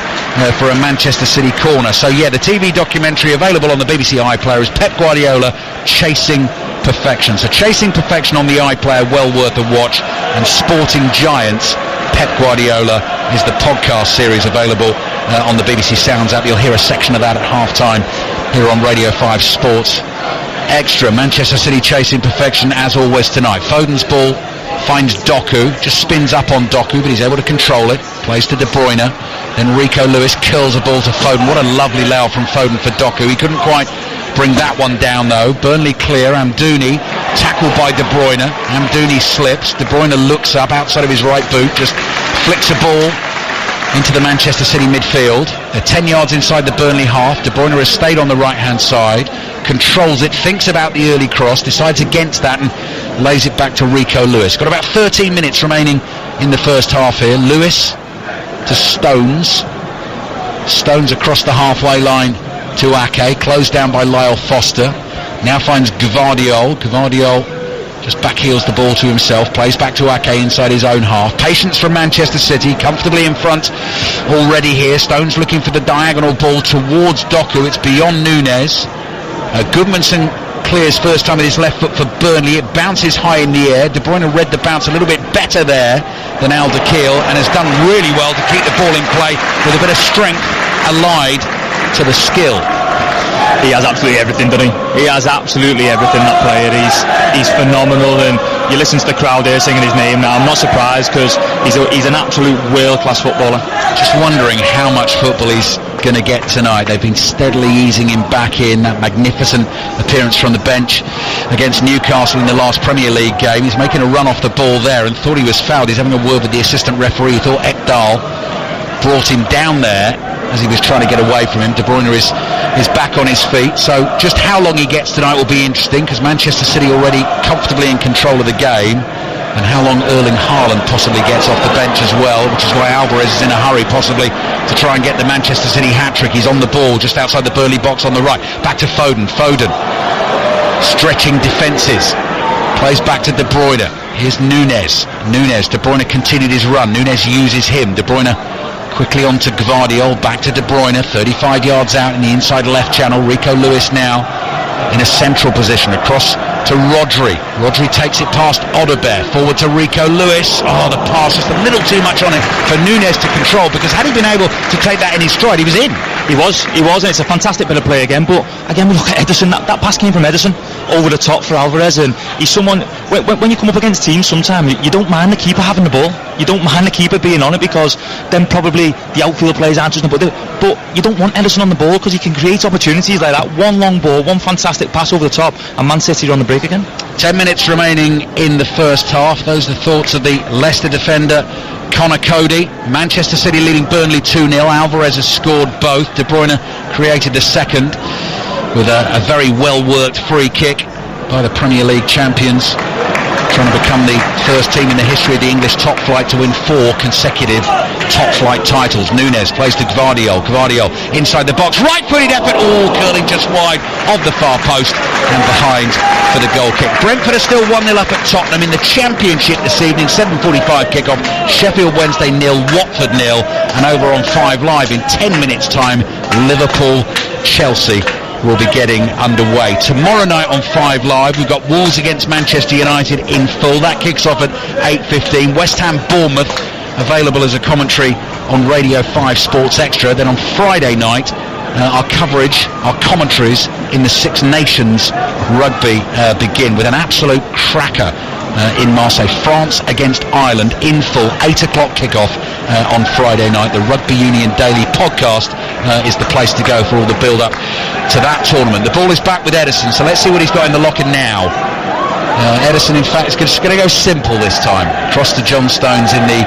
[SPEAKER 1] for a Manchester City corner. So yeah, the TV documentary available on the BBC iPlayer is Pep Guardiola Chasing Perfection. So Chasing Perfection on the iPlayer, well worth a watch. And Sporting Giants Pep Guardiola is the podcast series available on the BBC Sounds app. You'll hear a section of that at half-time here on Radio 5 Sports Extra. Manchester City chasing perfection as always tonight. Foden's ball finds Doku, just spins up on Doku, but he's able to control it. Plays to De Bruyne. Then Rico Lewis curls a ball to Foden. What a lovely layout from Foden for Doku. He couldn't quite bring that one down though. Burnley clear. Amdouni tackled by De Bruyne. Amdouni slips. De Bruyne looks up outside of his right boot, just flicks a ball into the Manchester City midfield. They're 10 yards inside the Burnley half. De Bruyne has stayed on the right hand side, controls it, thinks about the early cross, decides against that and lays it back to Rico Lewis. Got about 13 minutes remaining in the first half here. Lewis to Stones. Stones across the halfway line to Ake, closed down by Lyle Foster. Now finds Gvardiol. Gvardiol just backheels the ball to himself, plays back to Ake inside his own half. Patience from Manchester City, comfortably in front already here. Stones looking for the diagonal ball towards Doku. It's beyond Nunez. Goodmanson clears first time with his left foot for Burnley. It bounces high in the air. De Bruyne read the bounce a little bit better there than Alderkirk and has done really well to keep the ball in play with a bit of strength allied to the skill.
[SPEAKER 2] He has absolutely everything, doesn't he? He has absolutely everything, that player. He's phenomenal, and you listen to the crowd here singing his name now. I'm not surprised, because he's an absolute world-class footballer.
[SPEAKER 1] Just wondering how much football he's going to get tonight. They've been steadily easing him back in. That magnificent appearance from the bench against Newcastle in the last Premier League game. He's making a run off the ball there and thought he was fouled. He's having a word with the assistant referee. He thought Ekdal brought him down there as he was trying to get away from him. De Bruyne is back on his feet, so just how long he gets tonight will be interesting, because Manchester City already comfortably in control of the game, and how long Erling Haaland possibly gets off the bench as well, which is why Alvarez is in a hurry possibly to try and get the Manchester City hat-trick. He's on the ball just outside the Burnley box on the right. Back to Foden. Foden stretching defences, plays back to De Bruyne. Here's Nunez. De Bruyne continued his run. Nunez uses him. De Bruyne quickly on to Gvardiol, back to De Bruyne, 35 yards out in the inside left channel. Rico Lewis now in a central position across to Rodri. Rodri takes it past Odobert, forward to Rico Lewis. Oh, the pass just a little too much on it for Núñez to control, because had he been able to take that in his stride, he was in.
[SPEAKER 2] He was, and it's a fantastic bit of play again. But again, we look at Ederson. That pass came from Ederson over the top for Alvarez, and he's someone. When you come up against teams, sometimes you don't mind the keeper having the ball. You don't mind the keeper being on it, because then probably the outfield players aren't just. But you don't want Ederson on the ball, because he can create opportunities like that. One long ball, one fantastic pass over the top, and Man City are on the break again.
[SPEAKER 1] 10 minutes remaining in the first half. Those are the thoughts of the Leicester defender Connor Cody. Manchester City leading Burnley 2-0. Alvarez has scored both. De Bruyne created the second with a very well worked free kick by the Premier League champions, trying to become the first team in the history of the English top flight to win 4 consecutive top flight titles. Núñez plays to Gvardiol. Gvardiol inside the box, right-footed effort, curling just wide of the far post and behind for the goal kick. Brentford are still 1-0 up at Tottenham in the Championship this evening. 7:45 kickoff. Sheffield Wednesday 0, Watford 0, and over on 5 Live in 10 minutes time, Liverpool Chelsea will be getting underway. Tomorrow night on 5 Live, we've got Wolves against Manchester United in full. That kicks off at 8:15. West Ham Bournemouth available as a commentary on Radio 5 Sports Extra. Then on Friday night, our coverage, our commentaries in the Six Nations rugby begin with an absolute cracker in Marseille. France against Ireland in full, 8 o'clock kickoff on Friday night. The Rugby Union Daily podcast is the place to go for all the build-up to that tournament. The ball is back with Ederson, so let's see what he's got in the locker now. Ederson, in fact, is just going to go simple this time. Cross to John Stones in the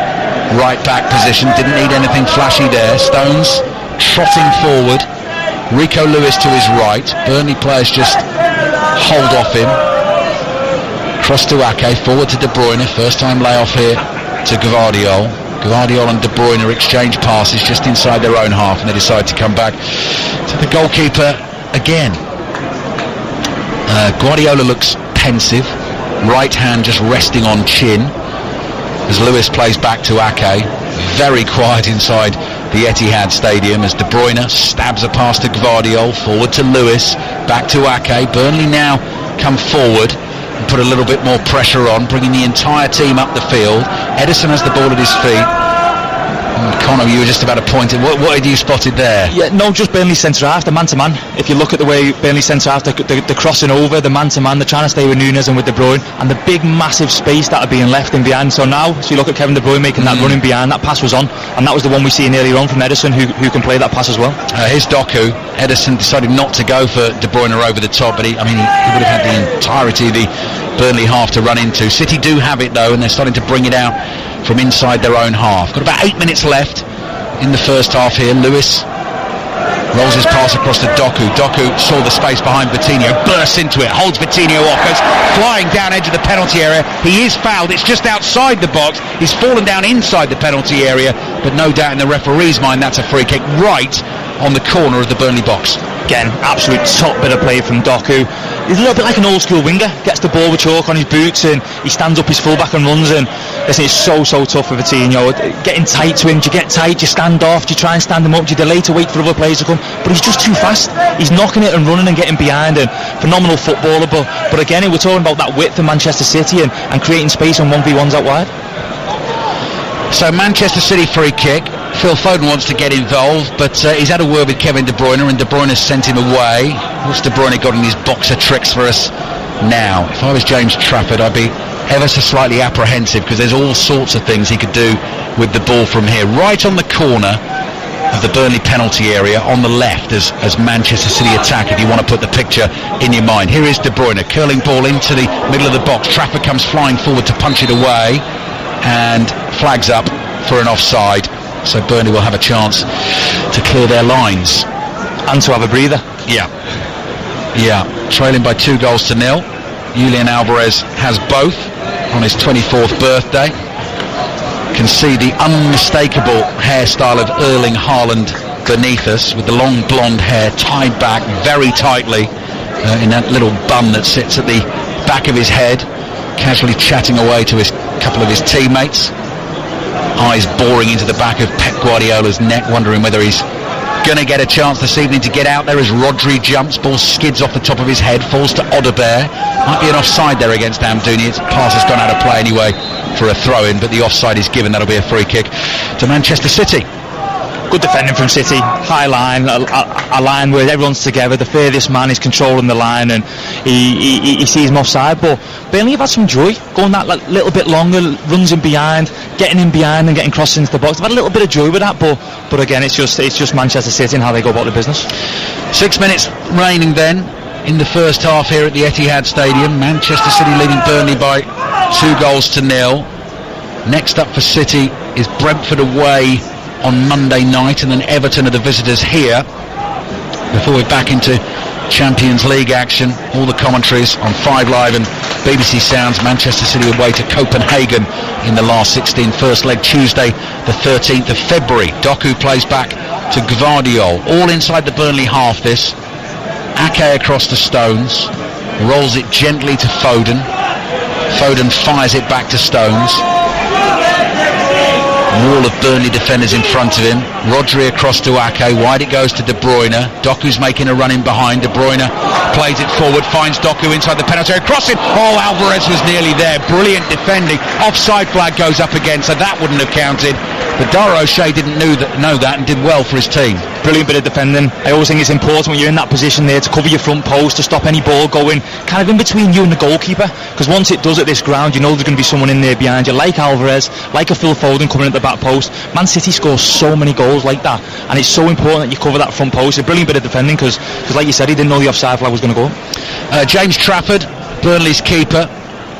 [SPEAKER 1] right-back position. Didn't need anything flashy there. Stones trotting forward. Rico Lewis to his right. Burnley players just hold off him. Cross to Ake, forward to De Bruyne. First time layoff here to Gvardiol. Gvardiol and De Bruyne exchange passes just inside their own half, and they decide to come back to the goalkeeper again. Guardiola looks pensive, right hand just resting on chin as Lewis plays back to Ake. Very quiet inside the Etihad Stadium as De Bruyne stabs a pass to Gvardiol, forward to Lewis, back to Ake. Burnley now come forward and put a little bit more pressure on, bringing the entire team up the field. Ederson has the ball at his feet. Connor, you were just about to point it. What had you spotted there?
[SPEAKER 2] Yeah, no, just Burnley centre half, the man-to-man. If you look at the way Burnley centre half, they're crossing over, the man-to-man, they're trying to stay with Núñez and with De Bruyne, and the big massive space that are being left in behind. So now, you look at Kevin De Bruyne making that running behind, that pass was on, and that was the one we see earlier on from Ederson, who can play that pass as well.
[SPEAKER 1] Here's Doku. Ederson decided not to go for De Bruyne over the top, but he would have had the entirety of the Burnley half to run into. City do have it though, and they're starting to bring it out from inside their own half. Got about 8 minutes left in the first half here. Lewis rolls his pass across to Doku. Doku saw the space behind Vitinho, bursts into it, holds Vitinho off, goes flying down edge of the penalty area. He is fouled, it's just outside the box. He's fallen down inside the penalty area, but no doubt in the referee's mind that's a free kick right on the corner of the Burnley box.
[SPEAKER 2] Again, absolute top bit of play from Doku. He's a little bit like an old school winger. Gets the ball with chalk on his boots and he stands up his fullback and runs, and listen, it's so tough for Vitinho. Getting tight to him, do you get tight, do you stand off, do you try and stand him up, do you delay to wait for other players to come? But he's just too fast. He's knocking it and running and getting behind, and phenomenal footballer. But again, we're talking about that width of Manchester City and creating space on 1v1s out wide.
[SPEAKER 1] So Manchester City free kick. Phil Foden wants to get involved, but he's had a word with Kevin De Bruyne, and De Bruyne has sent him away. What's De Bruyne got in his box of tricks for us now? If I was James Trafford, I'd be ever so slightly apprehensive, because there's all sorts of things he could do with the ball from here. Right on the corner of the Burnley penalty area on the left as Manchester City attack, if you want to put the picture in your mind. Here is De Bruyne, curling ball into the middle of the box. Trafford comes flying forward to punch it away and flags up for an offside. So Burnley will have a chance to clear their lines.
[SPEAKER 2] And to have a breather.
[SPEAKER 1] Yeah. Trailing by 2-0. Julian Alvarez has both on his 24th birthday. Can see the unmistakable hairstyle of Erling Haaland beneath us, with the long blonde hair tied back very tightly in that little bun that sits at the back of his head, casually chatting away to a couple of his teammates. Eyes boring into the back of Pep Guardiola's neck, wondering whether he's going to get a chance this evening to get out there as Rodri jumps. Ball skids off the top of his head, falls to Odobert. Might be an offside there against Amdouni. Its pass has gone out of play anyway for a throw-in, but the offside is given. That'll be a free kick to Manchester City.
[SPEAKER 2] Good defending from City, high line, a line where everyone's together. The furthest man is controlling the line, and he sees him offside. But Burnley have had some joy going that little bit longer, runs in behind, getting in behind and getting crosses into the box. They've had a little bit of joy with that, but again, it's just Manchester City and how they go about the business.
[SPEAKER 1] 6 minutes remaining then in the first half here at the Etihad Stadium. Manchester City leading Burnley by 2-0. Next up for City is Brentford away on Monday night, and then Everton are the visitors here before we're back into Champions League action. All the commentaries on 5 Live and BBC Sounds. Manchester City away to Copenhagen in the last 16. First leg Tuesday the 13th of February. Doku plays back to Gvardiol, all inside the Burnley half. This Ake across to Stones, rolls it gently to Foden. Foden fires it back to Stones. Wall of Burnley defenders in front of him. Rodri across to Ake, wide it goes to De Bruyne. Doku's making a run in behind. De Bruyne plays it forward, finds Doku inside the penalty area, crossing. Oh, Alvarez was nearly there. Brilliant defending. Offside flag goes up again, so that wouldn't have counted. But Dara O'Shea didn't know that and did well for his team.
[SPEAKER 2] Brilliant bit of defending. I always think it's important when you're in that position there to cover your front post, to stop any ball going kind of in between you and the goalkeeper, because once it does at this ground, you know there's going to be someone in there behind you, like Alvarez, like a Phil Foden coming at the back post. Man City scores so many goals like that, and it's so important that you cover that front post. A brilliant bit of defending, because like you said, he didn't know the offside flag was going to go.
[SPEAKER 1] James Trafford, Burnley's keeper,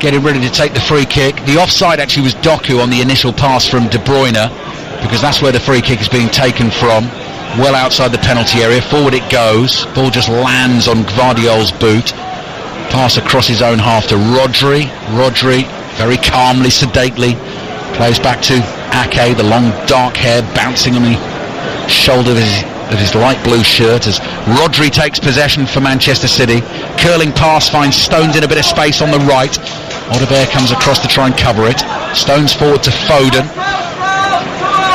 [SPEAKER 1] getting ready to take the free kick. The offside actually was Doku on the initial pass from De Bruyne, because that's where the free kick is being taken from, well outside the penalty area. Forward it goes, ball just lands on Gvardiol's boot. Pass across his own half to Rodri. Very calmly, sedately plays back to Ake, the long dark hair bouncing on the shoulder of his light blue shirt as Rodri takes possession for Manchester City. Curling pass finds Stones in a bit of space on the right. Odobert comes across to try and cover it. Stones forward to Foden.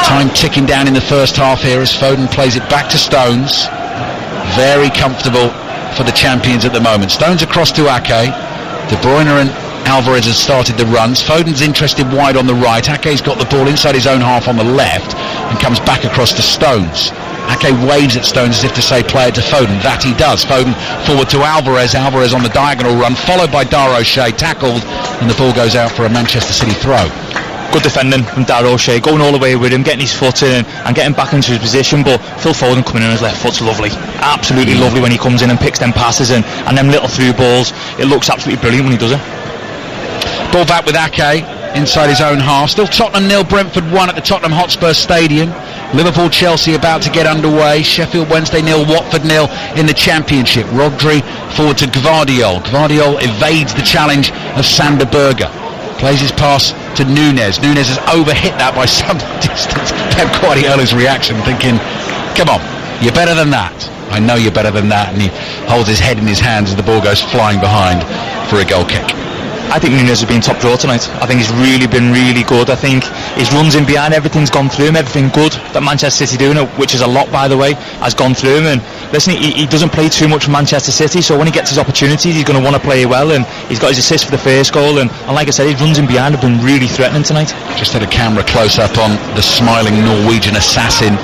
[SPEAKER 1] Time ticking down in the first half here as Foden plays it back to Stones. Very comfortable for the champions at the moment. Stones across to Ake. De Bruyne and Alvarez has started the runs. Foden's interested wide on the right. Ake's got the ball inside his own half on the left and comes back across to Stones. Ake waves at Stones as if to say play it to Foden. That he does. Foden forward to Alvarez. Alvarez on the diagonal run, followed by Dara O'Shea, tackled, and the ball goes out for a Manchester City throw.
[SPEAKER 2] Good defending from Dara O'Shea, going all the way with him, getting his foot in and getting back into his position. But Phil Foden coming in on his left foot's lovely, absolutely lovely when he comes in and picks them passes and them little through balls. It looks absolutely brilliant when he does it.
[SPEAKER 1] Ball back with Ake inside his own half. Still Tottenham 0, Brentford 1 at the Tottenham Hotspur Stadium. Liverpool-Chelsea about to get underway. Sheffield Wednesday 0, Watford 0 in the Championship. Rodri forward to Gvardiol. Gvardiol evades the challenge of Sander Berge. Plays his pass to Nunez. Nunez has overhit that by some distance. Pep Guardiola's reaction, thinking, come on, you're better than that. I know you're better than that. And he holds his head in his hands as the ball goes flying behind for a goal kick.
[SPEAKER 2] I think Nunez has been top draw tonight. I think he's really been really good. I think his runs in behind, everything's gone through him. Everything good that Manchester City doing, which is a lot by the way, has gone through him. And listen, he doesn't play too much for Manchester City, so when he gets his opportunities, he's going to want to play well. And he's got his assist for the first goal. And like I said, his runs in behind have been really threatening tonight.
[SPEAKER 1] Just had a camera close up on the smiling Norwegian assassin.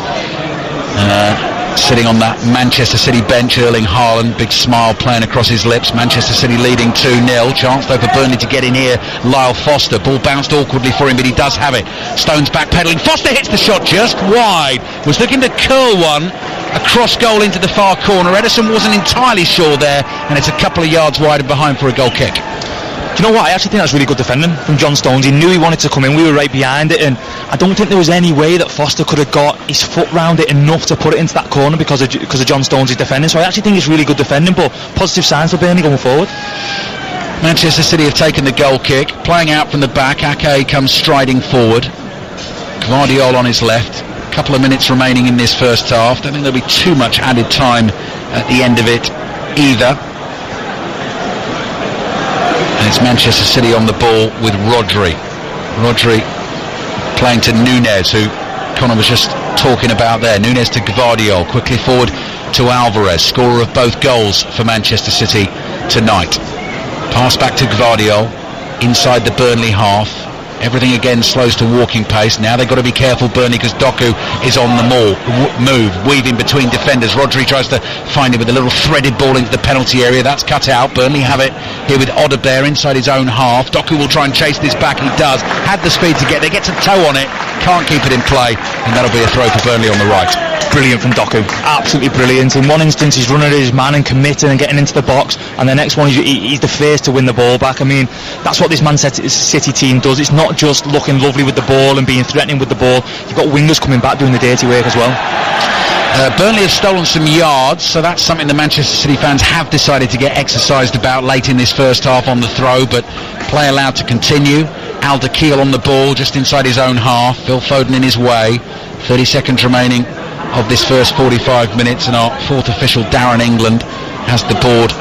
[SPEAKER 1] Sitting on that Manchester City bench, Erling Haaland, big smile playing across his lips. Manchester City leading 2-0. Chance though for Burnley to get in here. Lyle Foster, ball bounced awkwardly for him, but he does have it. Stones backpedaling. Foster hits the shot just wide. Was looking to curl one across goal into the far corner. Ederson wasn't entirely sure there, and it's a couple of yards wide and behind for a goal kick.
[SPEAKER 2] Do you know what? I actually think that's really good defending from John Stones. He knew he wanted to come in. We were right behind it, and I don't think there was any way that Foster could have got his foot round it enough to put it into that corner because of John Stones' defending. So I actually think it's really good defending, but positive signs for Burnley going forward.
[SPEAKER 1] Manchester City have taken the goal kick. Playing out from the back, Ake comes striding forward. Gvardiol on his left. A couple of minutes remaining in this first half. Don't think there'll be too much added time at the end of it either. And it's Manchester City on the ball with Rodri. Rodri playing to Nunez, who Connor was just talking about there. Núñez to Gvardiol, quickly forward to Alvarez, scorer of both goals for Manchester City tonight. Pass back to Gvardiol, inside the Burnley half. Everything again slows to walking pace. Now they've got to be careful, Burnley, because Doku is on the move, weaving between defenders. Rodri tries to find him with a little threaded ball into the penalty area. That's cut out. Burnley have it here with Odegaard inside his own half. Doku will try and chase this back. He does. Had the speed to get there. Gets a toe on it. Can't keep it in play. And that'll be a throw for Burnley on the right.
[SPEAKER 2] Brilliant from Doku. Absolutely brilliant. In one instance, he's running at his man and committing and getting into the box. And the next one, he's the first to win the ball back. I mean, that's what this Man City team does. It's not just looking lovely with the ball and being threatening with the ball. You've got wingers coming back doing the dirty work as well.
[SPEAKER 1] Burnley have stolen some yards, so that's something the Manchester City fans have decided to get exercised about late in this first half on the throw, but play allowed to continue. Alderweireld on the ball just inside his own half. Phil Foden in his way. 30 seconds remaining of this first 45 minutes, and our fourth official, Darren England, has the board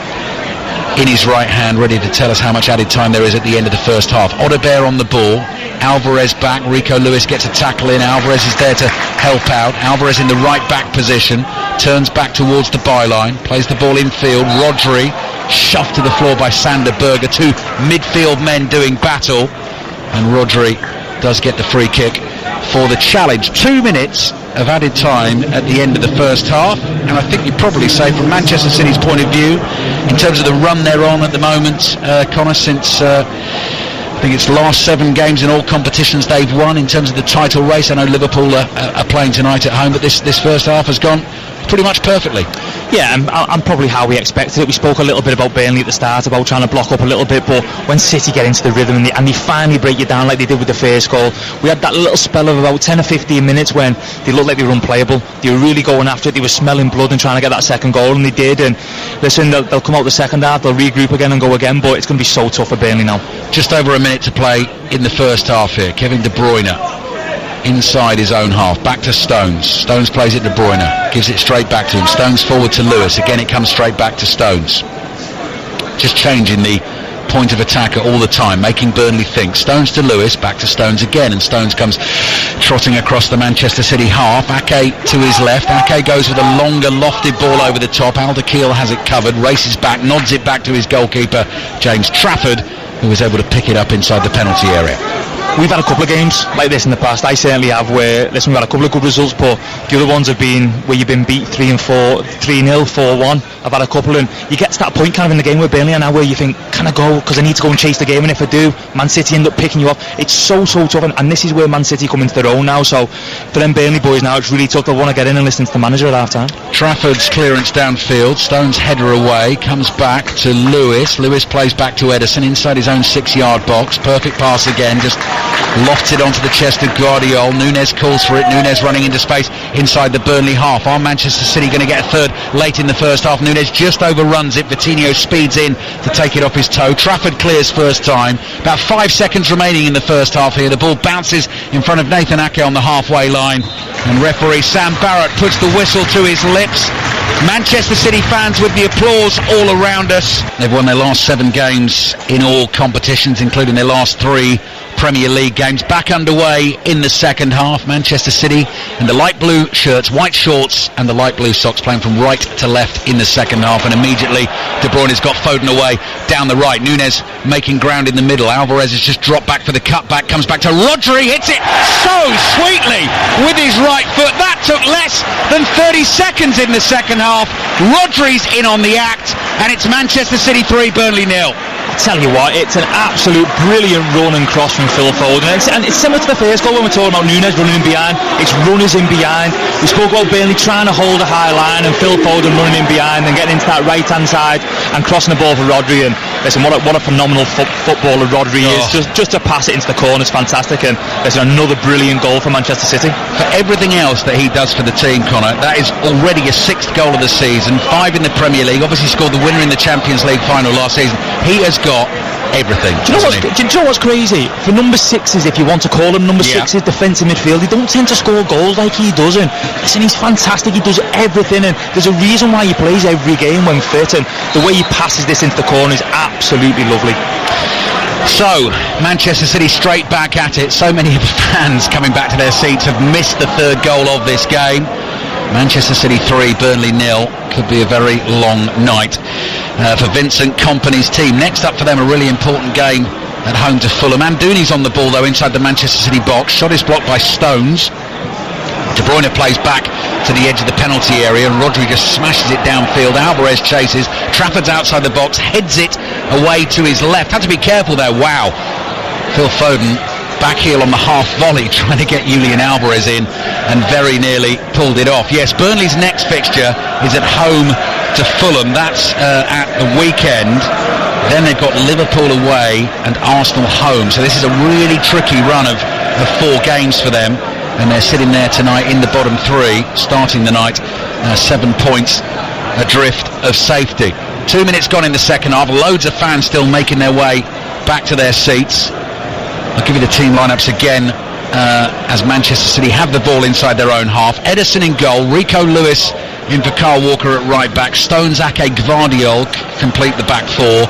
[SPEAKER 1] in his right hand, ready to tell us how much added time there is at the end of the first half. Odegaard on the ball, Alvarez back, Rico Lewis gets a tackle in, Alvarez is there to help out, Alvarez in the right back position, turns back towards the byline, plays the ball infield, Rodri shoved to the floor by Sander Berge, two midfield men doing battle, and Rodri does get the free kick for the challenge. 2 minutes of added time at the end of the first half, and I think you'd probably say from Manchester City's point of view, in terms of the run they're on at the moment, Connor, since I think it's the last 7 games in all competitions they've won in terms of the title race. I know Liverpool are playing tonight at home, but this first half has gone pretty much perfectly.
[SPEAKER 2] Yeah, and probably how we expected it. We spoke a little bit about Burnley at the start, about trying to block up a little bit, but when City get into the rhythm and they finally break you down like they did with the first goal, we had that little spell of about 10 or 15 minutes when they looked like they were unplayable. They were really going after it. They were smelling blood and trying to get that second goal, and they did. And listen, they'll come out the second half, they'll regroup again and go again, but it's going to be so tough for Burnley now.
[SPEAKER 1] Just over a minute to play in the first half here. Kevin De Bruyne inside his own half, back to Stones. Stones plays it to De Bruyne, gives it straight back to him. Stones forward to Lewis, again it comes straight back to Stones. Just changing the point of attack all the time, making Burnley think. Stones to Lewis, back to Stones again, and Stones comes trotting across the Manchester City half. Ake to his left. Ake goes with a longer lofted ball over the top. Alderweireld has it covered, races back, nods it back to his goalkeeper James Trafford, who was able to pick it up inside the penalty area.
[SPEAKER 2] We've had a couple of games like this in the past. I certainly have, where, listen, we've had a couple of good results, but the other ones have been where you've been beat 3-0, 4-1. I've had a couple, and you get to that point kind of in the game with Burnley now where you think, can I go? Because I need to go and chase the game, and if I do, Man City end up picking you off. It's so tough, and this is where Man City come into their own now. So for them Burnley boys now, it's really tough. They'll want to get in and listen to the manager at half time.
[SPEAKER 1] Trafford's clearance downfield, Stones header away, comes back to Lewis. Lewis plays back to Ederson inside his own 6-yard box. Perfect pass again, just lofts it onto the chest of Gvardiol. Núñez calls for it. Núñez running into space inside the Burnley half. Are Manchester City going to get a third late in the first half? Núñez just overruns it. Vitinho speeds in to take it off his toe. Trafford clears first time. About 5 seconds remaining in the first half here. The ball bounces in front of Nathan Ake on the halfway line, and referee Sam Barrett puts the whistle to his lips. Manchester City fans with the applause all around us. They've won their last 7 games in all competitions, including their last 3 Premier League games. Back underway in the second half. Manchester City in the light blue shirts, white shorts and the light blue socks, playing from right to left in the second half, and immediately De Bruyne has got Foden away down the right. Núñez making ground in the middle. Alvarez has just dropped back for the cutback, comes back to Rodri, hits it so sweetly with his right foot. That took less than 30 seconds in the second half. Rodri's in on the act, and it's Manchester City 3, Burnley 0.
[SPEAKER 2] I tell you what, it's an absolute brilliant run and cross from Phil Foden, and it's similar to the first goal when we're talking about Núñez running in behind. It's runners in behind. We spoke about Burnley trying to hold a high line, and Phil Foden running in behind and getting into that right hand side and crossing the ball for Rodri. And listen, what a phenomenal footballer Rodri is. Just to pass it into the corner is fantastic, and there's another brilliant goal for Manchester City.
[SPEAKER 1] For everything else that he does for the team, Connor, that is already a 6th goal of the season, 5 in the Premier League, obviously scored the winner in the Champions League final last season. He has got everything. Do you
[SPEAKER 2] know what's crazy? For number 6s, if you want to call them number 6s, defensive midfield, they don't tend to score goals like he does. And listen, he's fantastic. He does everything, and there's a reason why he plays every game when fit, and the way he passes this into the corner is absolutely lovely.
[SPEAKER 1] So, Manchester City straight back at it. So many of the fans coming back to their seats have missed the third goal of this game. Manchester City 3, Burnley 0. Could be a very long night for Vincent Kompany's team. Next up for them, a really important game at home to Fulham. Amdouni's on the ball though inside the Manchester City box. Shot is blocked by Stones. De Bruyne plays back to the edge of the penalty area and Rodri just smashes it downfield. Alvarez chases. Trafford's outside the box, heads it away to his left. Had to be careful there. Wow. Phil Foden back heel on the half volley trying to get Julian Alvarez in and very nearly pulled it off. Yes, Burnley's next fixture is at home to Fulham. That's at the weekend. Then they've got Liverpool away and Arsenal home. So this is a really tricky run of 4 games for them. And they're sitting there tonight in the bottom 3, starting the night 7 points adrift of safety. 2 minutes gone in the second half. Loads of fans still making their way back to their seats. I'll give you the team lineups again as Manchester City have the ball inside their own half. Ederson in goal, Rico Lewis in for Kyle Walker at right back, Stones, Ake, Gvardiol complete the back 4,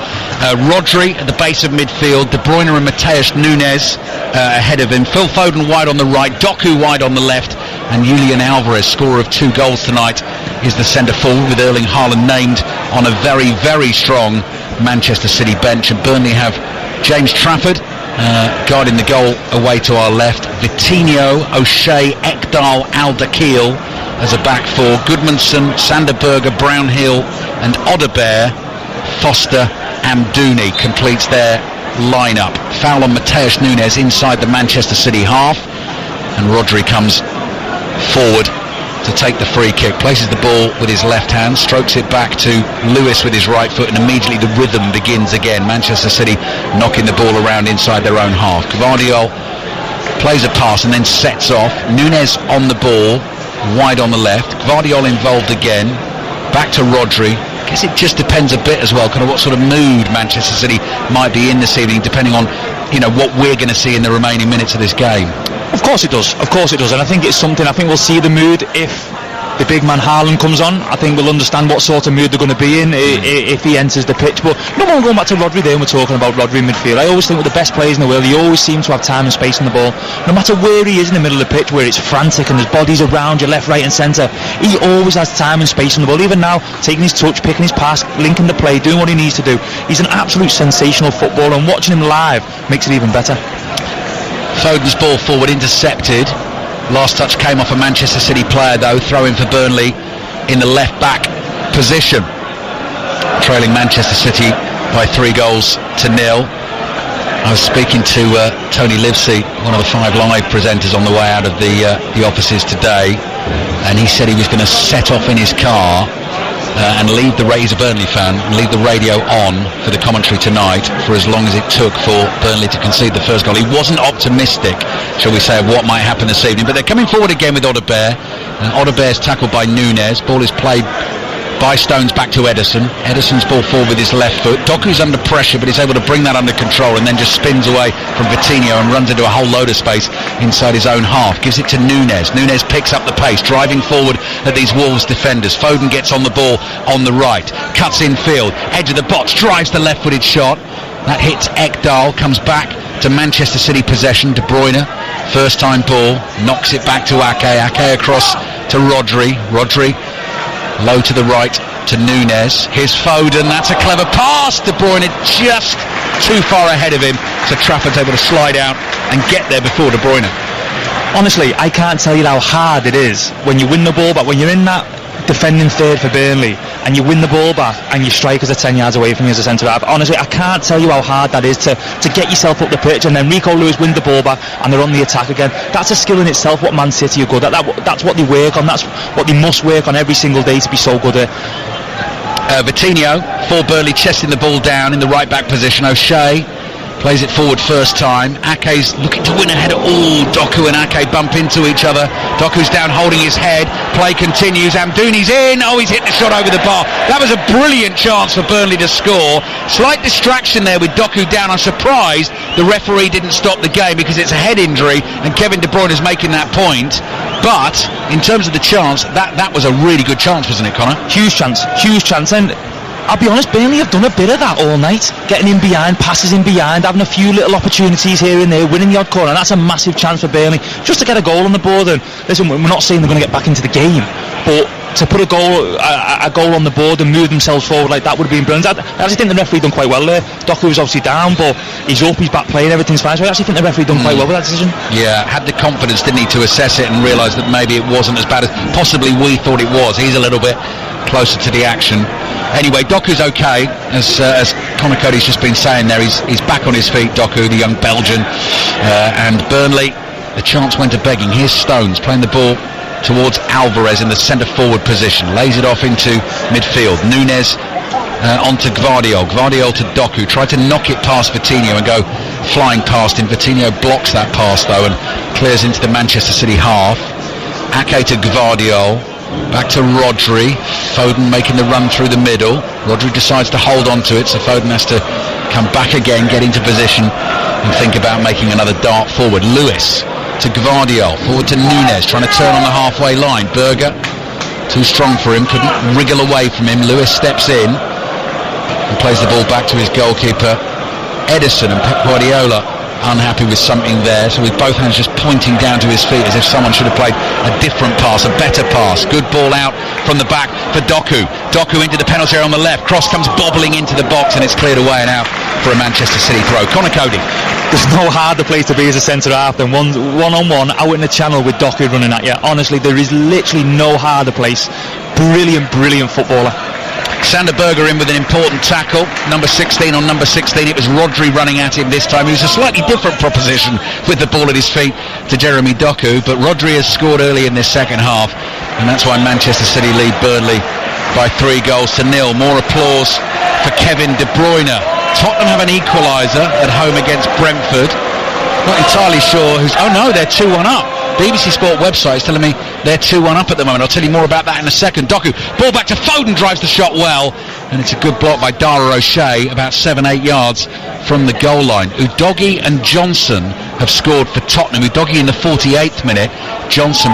[SPEAKER 1] Rodri at the base of midfield, De Bruyne and Mateus Nunes ahead of him, Phil Foden wide on the right, Doku wide on the left, and Julian Alvarez, scorer of 2 goals tonight, is the centre forward with Erling Haaland named on a very, very strong Manchester City bench. And Burnley have James Trafford guarding the goal away to our left, Vitinho, O'Shea, Ekdal, Alderweireld as a back 4, Goodmanson, Sander Berge, Brownhill and Odegaard, Foster, Amdouni completes their lineup. Foul on Mateus Nunes inside the Manchester City half, and Rodri comes forward to take the free kick, places the ball with his left hand, strokes it back to Lewis with his right foot, and immediately the rhythm begins again. Manchester City knocking the ball around inside their own half. Gvardiol plays a pass and then sets off. Nunes on the ball, wide on the left. Gvardiol involved again, back to Rodri. I guess it just depends a bit as well, kind of what sort of mood Manchester City might be in this evening, depending on, you know, what we're going to see in the remaining minutes of this game.
[SPEAKER 2] Of course it does, and I think it's something, I think we'll see the mood if the big man Haaland comes on. I think we'll understand what sort of mood they're going to be in if he enters the pitch. But no one going back to Rodri there, and we're talking about Rodri in midfield. I always think with the best players in the world, he always seems to have time and space on the ball. No matter where he is in the middle of the pitch, where it's frantic and there's bodies around you, left, right and centre, he always has time and space on the ball. Even now, taking his touch, picking his pass, linking the play, doing what he needs to do. He's an absolute sensational footballer, and watching him live makes it even better.
[SPEAKER 1] Foden's ball forward, intercepted. Last touch came off a Manchester City player though, throw in for Burnley in the left back position. Trailing Manchester City by 3 goals to 0. I was speaking to Tony Livesey, one of the 5 Live presenters, on the way out of the offices today, and he said he was going to set off in his car and leave he's a Burnley fan, and leave the radio on for the commentary tonight for as long as it took for Burnley to concede the first goal. He wasn't optimistic, shall we say, of what might happen this evening, but they're coming forward again with Odegaard, and Odegaard's tackled by Nunes. Ball is played by Stones back to Ederson. Ederson's ball forward with his left foot. Doku's under pressure, but he's able to bring that under control and then just spins away from Vitinho and runs into a whole load of space inside his own half. Gives it to Nunes. Nunes picks up the pace, driving forward at these Wolves defenders. Foden gets on the ball on the right, cuts infield, edge of the box, drives the left-footed shot. That hits Ekdal, comes back to Manchester City possession. De Bruyne, first time ball, knocks it back to Ake. Ake across to Rodri. Rodri low to the right to Nunes. Here's Foden, that's a clever pass. De Bruyne just too far ahead of him, so Trafford's able to slide out and get there before De Bruyne.
[SPEAKER 2] Honestly, I can't tell you how hard it is when you win the ball back, when you're in that defending third for Burnley and you win the ball back and your strikers are 10 yards away from you as a centre half. Honestly, I can't tell you how hard that is to get yourself up the pitch, and then Rico Lewis wins the ball back and they're on the attack again. That's a skill in itself, what Man City are good at. That's what they work on, that's what they must work on every single day to be so good at.
[SPEAKER 1] Vitinho for Burnley, chesting the ball down in the right back position. O'Shea plays it forward first time. Ake's looking to win ahead. Doku and Ake bump into each other. Doku's down holding his head. Play continues. Amdouni's in. He's hit the shot over the bar. That was a brilliant chance for Burnley to score. Slight distraction there with Doku down. I'm surprised the referee didn't stop the game because it's a head injury and Kevin De Bruyne is making that point. But in terms of the chance, that was a really good chance, wasn't it, Connor?
[SPEAKER 2] Huge chance. And I'll be honest, Burnley have done a bit of that all night, getting in behind, passes in behind, having a few little opportunities here and there, winning the odd corner, and that's a massive chance for Burnley just to get a goal on the board. And listen, we're not saying they're going to get back into the game, but to put a goal on the board and move themselves forward like that would have been brilliant. I actually think the referee done quite well there. Doku was obviously down, but he's up, he's back playing, everything's fine. So I actually think the referee done quite well with that decision.
[SPEAKER 1] Yeah, had the confidence, didn't he, to assess it and realise that maybe it wasn't as bad as possibly we thought it was. He's a little bit closer to the action. Anyway, Doku's okay, as Conor Cody's just been saying there. He's back on his feet, Doku, the young Belgian. And Burnley, the chance went to begging. Here's Stones playing the ball towards Alvarez in the centre forward position, lays it off into midfield. Núñez onto Gvardiol to Doku, tried to knock it past Vitinho and go flying past him. Vitinho blocks that pass though and clears into the Manchester City half. Ake to Gvardiol, back to Rodri. Foden making the run through the middle. Rodri decides to hold on to it, so Foden has to come back again, get into position and think about making another dart forward. Lewis to Gvardiol, forward to Núñez, trying to turn on the halfway line. Berger, too strong for him, couldn't wriggle away from him. Lewis steps in and plays the ball back to his goalkeeper Ederson, and Pep Guardiola unhappy with something there, so with both hands just pointing down to his feet as if someone should have played a different pass, a better pass. Good ball out from the back for Doku into the penalty area on the left. Cross comes bobbling into the box and it's cleared away and out for a Manchester City throw. Conor Cody.
[SPEAKER 2] There's no harder place to be as a centre half than one-on-one out in the channel with Doku running at you. Honestly, there is literally no harder place. Brilliant footballer.
[SPEAKER 1] Sander Berger in with an important tackle. Number 16 on number 16. It was Rodri running at him this time. He was a slightly different proposition with the ball at his feet to Jeremy Doku, but Rodri has scored early in this second half, and that's why Manchester City lead Burnley by 3-0. More applause for Kevin De Bruyne. Tottenham have an equaliser at home against Brentford. Not entirely sure who's... Oh no, they're 2-1 up. BBC Sport website is telling me they're 2-1 up at the moment. I'll tell you more about that in a second. Doku, ball back to Foden, drives the shot well, and it's a good block by Dara O'Shea, about 7-8 yards from the goal line. Udogie and Johnson have scored for Tottenham. Udogie in the 48th minute,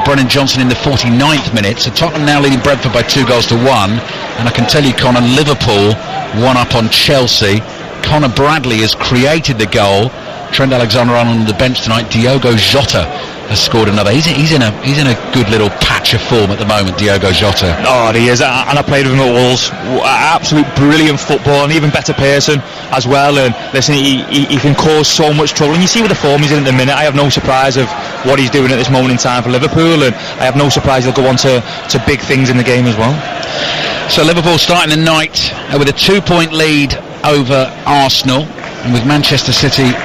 [SPEAKER 1] Brennan Johnson in the 49th minute. So Tottenham now leading Brentford by 2-1. And I can tell you, Conor, Liverpool 1 up on Chelsea. Conor Bradley has created the goal. Trent Alexander-Arnold on the bench tonight. Diogo Jota has scored another. He's in a good little patch of form at the moment, Diogo Jota.
[SPEAKER 2] Oh, he is, and I played with him at Wolves. Absolute brilliant football, and even better person as well. And listen, he can cause so much trouble. And you see with the form he's in at the minute, I have no surprise of what he's doing at this moment in time for Liverpool, and I have no surprise he'll go on to big things in the game as well.
[SPEAKER 1] So Liverpool starting the night with a 2-point lead over Arsenal, and with Manchester City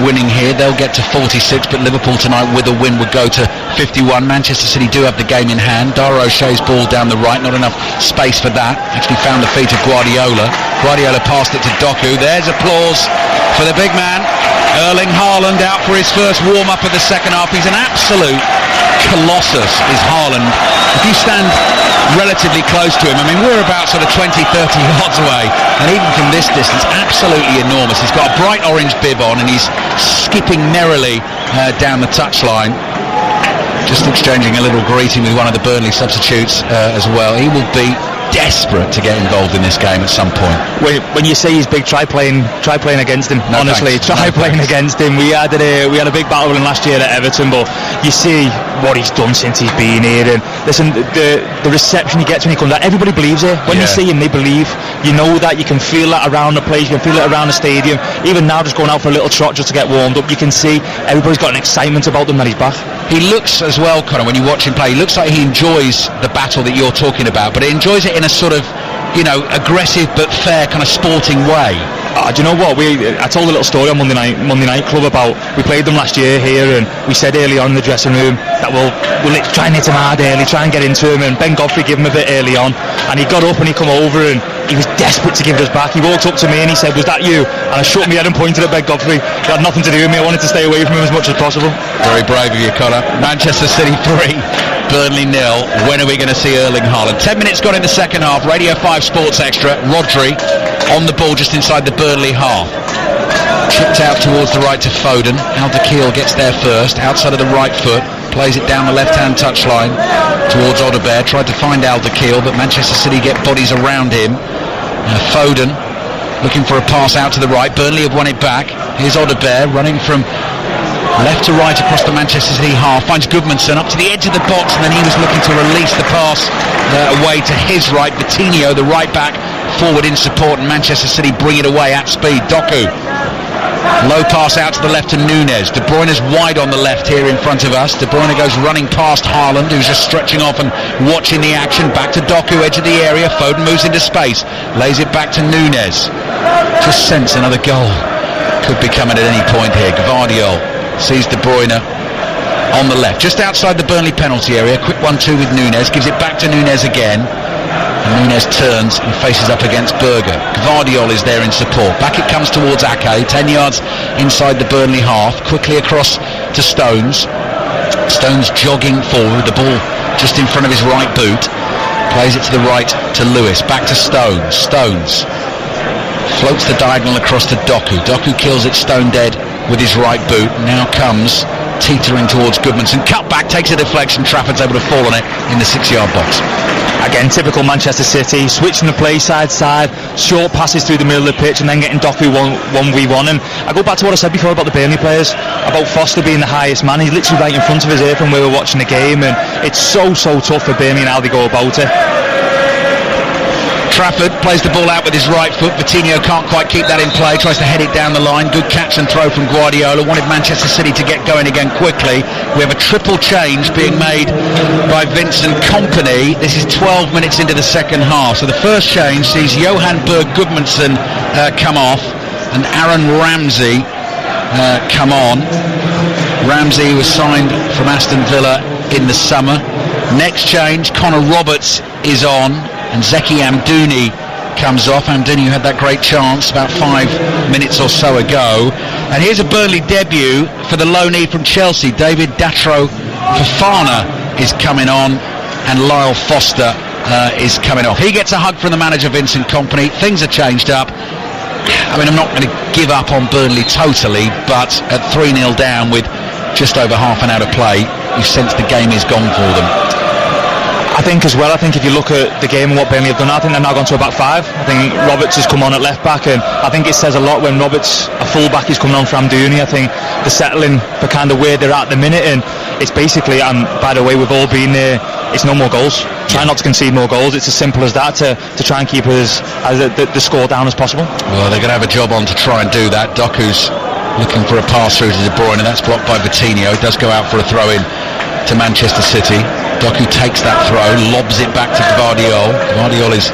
[SPEAKER 1] winning here, they'll get to 46, but Liverpool tonight with a win would go to 51. Manchester City do have the game in hand. Dara O'Shea's ball down the right, not enough space for that. Actually found the feet of Guardiola. Guardiola passed it to Doku. There's applause for the big man. Erling Haaland out for his first warm-up of the second half. He's an absolute colossus, is Haaland. If you stand relatively close to him, I mean, we're about sort of 20-30 yards away, and even from this distance, absolutely enormous. He's got a bright orange bib on and he's skipping merrily down the touchline, just exchanging a little greeting with one of the Burnley substitutes as well. He will be desperate to get involved in this game at some point.
[SPEAKER 2] When you say he's big, try playing against him.
[SPEAKER 1] No,
[SPEAKER 2] honestly,
[SPEAKER 1] thanks.
[SPEAKER 2] try playing against him. We had a big battle with him last year at Everton, but you see what he's done since he's been here. And listen, the reception he gets when he comes out, everybody believes it. When you see him, they believe. You know that. You can feel that around the place. You can feel it around the stadium. Even now, just going out for a little trot just to get warmed up, you can see everybody's got an excitement about them that he's back.
[SPEAKER 1] He looks as well, Conor, when you watch him play, he looks like he enjoys the battle that you're talking about, but he enjoys it in a sort of, aggressive but fair kind of sporting way.
[SPEAKER 2] Do you know what? I told a little story on Monday Night Club about, we played them last year here, and we said early on in the dressing room that we'll try and hit him hard early, try and get into him, and Ben Godfrey gave him a bit early on, and he got up and he come over and he was desperate to give us back. He walked up to me and he said, "Was that you?" And I shook my head and pointed at Ben Godfrey. It had nothing to do with me. I wanted to stay away from him as much as possible.
[SPEAKER 1] Very brave of you, Conor. Manchester City 3, Burnley 0. When are we going to see Erling Haaland? 10 minutes gone in the second half. Radio 5 Sports Extra. Rodri on the ball just inside the Burnley half. Chipped out towards the right to Foden. Alderweireld gets there first, outside of the right foot. Plays it down the left-hand touchline towards Odegaard. Tried to find Alderweireld, but Manchester City get bodies around him. Foden looking for a pass out to the right. Burnley have won it back. Here's Odegaard running from left to right across the Manchester City half. Finds Goodmanson up to the edge of the box, and then he was looking to release the pass away to his right. Coutinho, the right back, forward in support, and Manchester City bring it away at speed. Doku. Low pass out to the left to Núñez. De Bruyne's wide on the left here in front of us. De Bruyne goes running past Haaland, who's just stretching off and watching the action. Back to Doku, edge of the area. Foden moves into space, lays it back to Núñez. Just sense another goal could be coming at any point here. Gvardiol sees De Bruyne on the left, just outside the Burnley penalty area. Quick 1-2 with Núñez, gives it back to Núñez again. And Núñez turns and faces up against Berger. Gvardiol is there in support. Back it comes towards Ake, 10 yards inside the Burnley half. Quickly across to Stones. Stones jogging forward, the ball just in front of his right boot. Plays it to the right to Lewis. Back to Stones. Stones floats the diagonal across to Doku. Doku kills it stone dead with his right boot. Now comes teetering towards Goodmanson. Cut back, takes a deflection. Trafford's able to fall on it in the 6-yard box.
[SPEAKER 2] Again, typical Manchester City, switching the play side, short passes through the middle of the pitch and then getting Doku 1v1. And I go back to what I said before about the Burnley players, about Foster being the highest man. He's literally right in front of his ear from where we're watching the game, and it's so tough for Burnley and how they go about it.
[SPEAKER 1] Trafford plays the ball out with his right foot. Coutinho can't quite keep that in play, tries to head it down the line. Good catch and throw from Guardiola. Wanted Manchester City to get going again quickly. We have a triple change being made by Vincent Kompany. This is 12 minutes into the second half. So the first change sees Johan Berg Goodmanson come off and Aaron Ramsey come on. Ramsey was signed from Aston Villa in the summer. Next change, Connor Roberts is on, and Zeki Amdouni comes off. Amdouni had that great chance about 5 minutes or so ago. And here's a Burnley debut for the loanee from Chelsea. David Datro Fofana is coming on, and Lyle Foster is coming off. He gets a hug from the manager, Vincent Kompany. Things are changed up. I mean, I'm not going to give up on Burnley totally, but at 3-0 down with just over half an hour to play, you sense the game is gone for them.
[SPEAKER 2] I think as well, if you look at the game and what Burnley have done, I think they've now gone to a back five. I think Roberts has come on at left back, and I think it says a lot when Roberts, a full back, is coming on for Amdouni. I think they're settling for kind of where they're at the minute, and it's basically, and by the way, we've all been there, it's no more goals. Try not to concede more goals. It's as simple as that, to try and keep the score down as possible. Well,
[SPEAKER 1] they're going to have a job on to try and do that. Doku's looking for a pass through to De Bruyne, and that's blocked by Coutinho. It does go out for a throw in to Manchester City. Doku takes that throw, lobs it back to Gvardiol. Gvardiol is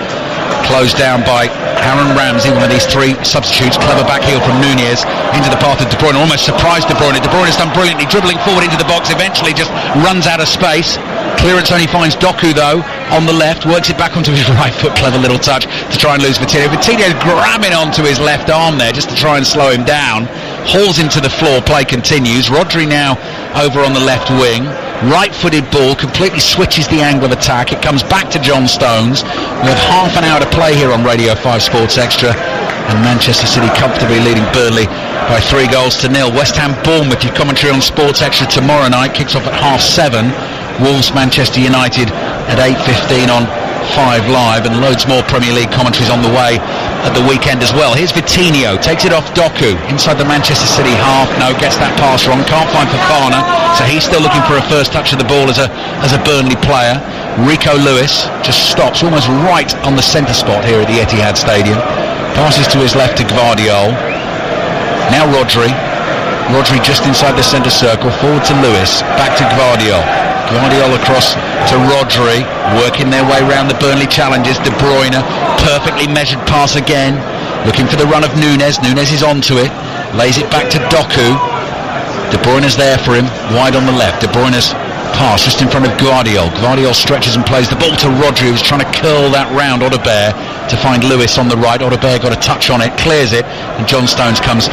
[SPEAKER 1] closed down by Aaron Ramsey, one of these three substitutes. Clever back heel from Núñez into the path of De Bruyne. Almost surprised De Bruyne. De Bruyne has done brilliantly, dribbling forward into the box. Eventually just runs out of space. Clearance only finds Doku though on the left. Works it back onto his right foot. Clever little touch to try and lose Coutinho. Coutinho's grabbing onto his left arm there just to try and slow him down. Hauls him to the floor. Play continues. Rodri now over on the left wing. Right-footed ball, completely switches the angle of attack. It comes back to John Stones. We have half an hour to play here on Radio 5 Sports Extra, and Manchester City comfortably leading Burnley by 3-0. West Ham Bournemouth, your commentary on Sports Extra tomorrow night, kicks off at 7:30. Wolves Manchester United at 8:15 on 5 Live, and loads more Premier League commentaries on the way at the weekend as well. Here's Coutinho, takes it off Doku inside the Manchester City half. No, gets that pass wrong, can't find Fofana, so he's still looking for a first touch of the ball as a Burnley player. Rico Lewis just stops almost right on the centre spot here at the Etihad Stadium. Passes to his left to Gvardiol. Now Rodri just inside the centre circle, forward to Lewis, back to Gvardiol. Gvardiol across to Rodri, working their way round the Burnley challenges. De Bruyne, perfectly measured pass again, looking for the run of Núñez. Núñez is onto it, lays it back to Doku. De Bruyne's there for him, wide on the left. De Bruyne's pass just in front of Gvardiol. Gvardiol stretches and plays the ball to Rodri, who's trying to curl that round Odegaard to find Lewis on the right. Odegaard got a touch on it, clears it, and John Stones comes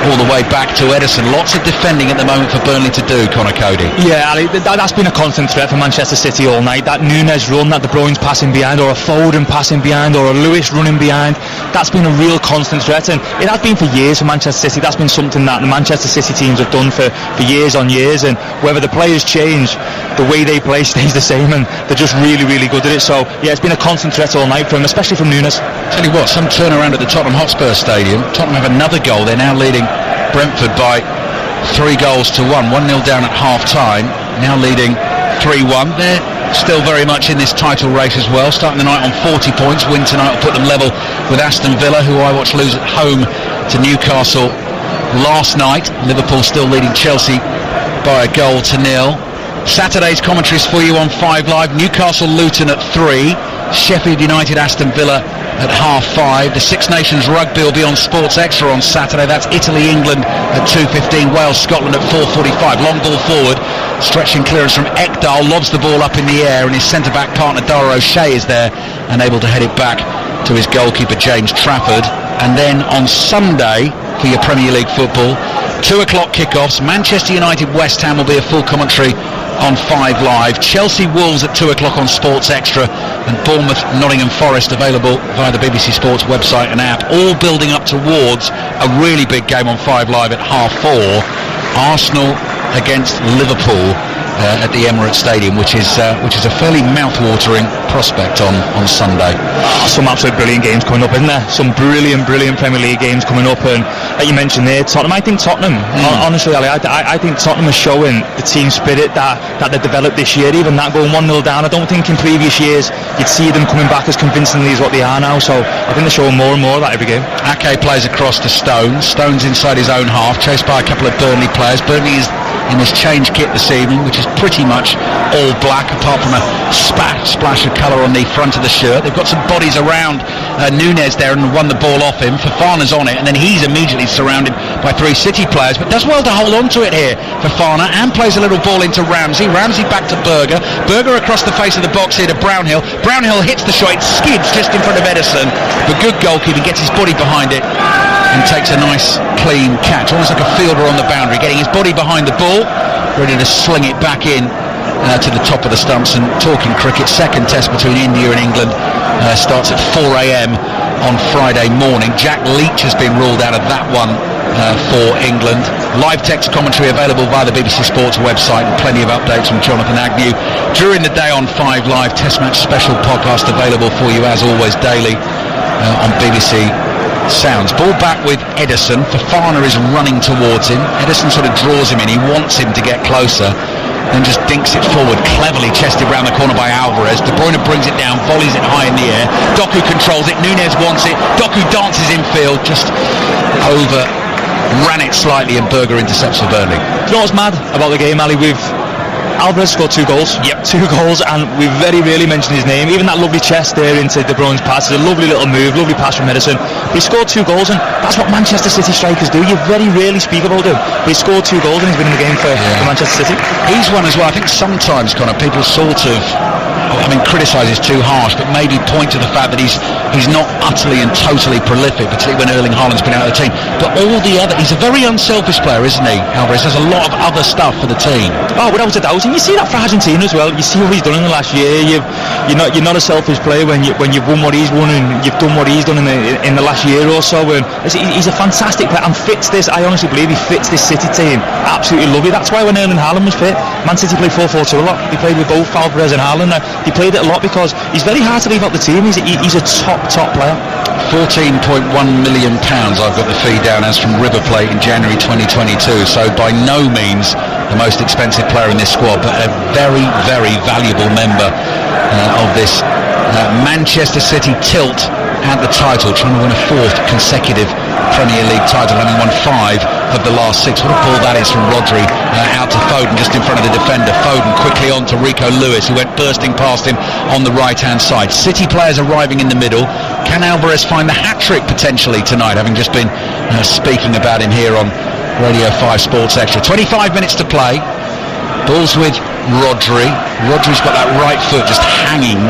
[SPEAKER 1] all the way back to Ederson. Lots of defending at the moment for Burnley to do, Conor Cody.
[SPEAKER 2] Yeah, Ali, that's been a constant threat for Manchester City all night. That Núñez run, that De Bruyne's passing behind, or a Foden passing behind, or a Lewis running behind, that's been a real constant threat, and it has been for years for Manchester City. That's been something that the Manchester City teams have done for years on years, and whether the players change, the way they play stays the same, and they're just really, really good at it. So yeah, it's been a constant threat all night for them, especially from Nunes.
[SPEAKER 1] Tell you what, some turnaround at the Tottenham Hotspur Stadium. Tottenham have another goal. They're now leading Brentford by 3 goals to 1. 1-0 down at half-time. Now leading 3-1. They're still very much in this title race as well. Starting the night on 40 points. Win tonight will put them level with Aston Villa, who I watched lose at home to Newcastle last night. Liverpool still leading Chelsea by 1-0. Saturday's commentaries for you on 5 Live. Newcastle Luton at 3. Sheffield United Aston Villa at 5:30. The Six Nations Rugby will be on Sports Extra on Saturday. That's Italy England at 2:15. Wales Scotland at 4:45. Long ball forward, stretching clearance from Ekdal, lobs the ball up in the air, and his centre back partner Dara O'Shea is there and able to head it back to his goalkeeper James Trafford. And then on Sunday for your Premier League football, 2 o'clock kickoffs. Manchester United West Ham will be a full commentary on 5 Live. Chelsea Wolves at 2 o'clock on Sports Extra, and Bournemouth Nottingham Forest available via the BBC Sports website and app, all building up towards a really big game on 5 Live at 4:30. Arsenal against Liverpool at the Emirates Stadium, which is a fairly mouth-watering prospect on Sunday.
[SPEAKER 2] Some absolute brilliant games coming up, isn't there? Some brilliant Premier League games coming up, and like you mentioned there, Tottenham. I think Tottenham, honestly, Ali, I think Tottenham is showing the team spirit that they developed this year. Even that going 1-0 down, I don't think in previous years you'd see them coming back as convincingly as what they are now. So I think they're showing more and more of that every game.
[SPEAKER 1] Ake plays across to Stones. Stones inside his own half, chased by a couple of Burnley players. Burnley is in this change kit this evening, which is pretty much all black, apart from a splash of colour on the front of the shirt. They've got some bodies around Nunes there and won the ball off him. Fofana's on it, and then he's immediately surrounded by 3 City players, but does well to hold on to it here, Fofana, and plays a little ball into Ramsey. Ramsey back to Berger. Berger across the face of the box here to Brownhill. Brownhill hits the shot, it skids just in front of Ederson, but good goalkeeping, gets his body behind it and takes a nice clean catch, almost like a fielder on the boundary, getting his body behind the ball, ready to sling it back in to the top of the stumps. And talking cricket, second test between India and England starts at 4 a.m. on Friday morning. Jack Leach has been ruled out of that one for England. Live text commentary available via the BBC Sports website, and plenty of updates from Jonathan Agnew during the day on 5 Live. Test match special podcast available for you as always daily on BBC Sounds. Ball back with Ederson. Fofana is running towards him. Ederson sort of draws him in. He wants him to get closer, then just dinks it forward, cleverly chested round the corner by Alvarez. De Bruyne brings it down, volleys it high in the air. Doku controls it. Nunes wants it. Doku dances infield, just ran it slightly, and Berger intercepts for Burnley.
[SPEAKER 2] Do you know what's mad about the game, Ali? Alvarez scored 2 goals.
[SPEAKER 1] Yep.
[SPEAKER 2] 2 goals, and we very rarely mention his name. Even that lovely chest there into De Bruyne's pass is a lovely little move, lovely pass from Ederson. He scored 2 goals, and that's what Manchester City strikers do. You very rarely speak about him, but he scored 2 goals and he's been in the game for Manchester City.
[SPEAKER 1] He's one as well. I think sometimes, Connor, people sort of, criticise is too harsh, but maybe point to the fact that he's not utterly and totally prolific, particularly when Erling Haaland's been out of the team. But he's a very unselfish player, isn't he, Alvarez? There's a lot of other stuff for the team.
[SPEAKER 2] Oh, without a doubt. And you see that for Argentina as well. You see what he's done in the last year. You're not a selfish player when you've won what he's won and you've done what he's done in the last year or so. And he's a fantastic player and fits this. I honestly believe he fits this City team absolutely lovely. That's why when Erling Haaland was fit, Man City played 4-4-2 a lot. He played with both Alvarez and Haaland. He played it a lot because he's very hard to leave out the team. He's a top player.
[SPEAKER 1] £14.1 million I've got the fee down as from River Plate in January 2022, so by no means the most expensive player in this squad, but a very, very valuable member of this Manchester City tilt at the title, trying to win a 4th consecutive Premier League title, having won 5 of the last 6. What a ball that is from Rodri out to Foden, just in front of the defender. Foden quickly on to Rico Lewis, who went bursting past him on the right-hand side. City players arriving in the middle. Can Alvarez find the hat-trick potentially tonight, having just been speaking about him here on Radio 5 Sports Extra? 25 minutes to play. Ball's with Rodri. Rodri's got that right foot just hanging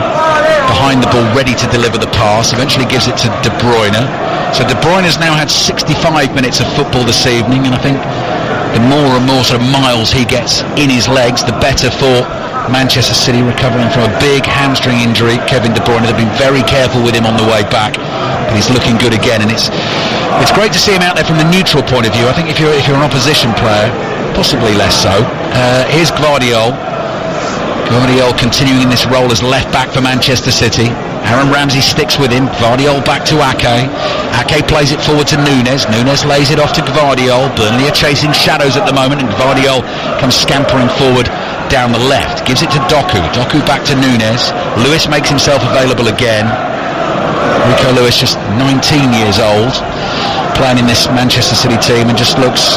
[SPEAKER 1] behind the ball, ready to deliver the pass. Eventually gives it to De Bruyne. So De Bruyne has now had 65 minutes of football this evening, and I think the more and more sort of miles he gets in his legs, the better for Manchester City, recovering from a big hamstring injury. Kevin De Bruyne, they've been very careful with him on the way back, but he's looking good again, and it's great to see him out there from the neutral point of view. I think if you're an opposition player, possibly less so. Here's Guardiola continuing in this role as left back for Manchester City. Aaron Ramsey sticks with him. Gvardiol back to Ake. Ake plays it forward to Nunes. Nunes lays it off to Gvardiol. Burnley are chasing shadows at the moment, and Gvardiol comes scampering forward down the left. Gives it to Doku. Doku back to Nunes. Lewis makes himself available again. Rico Lewis, just 19 years old, playing in this Manchester City team, and just looks,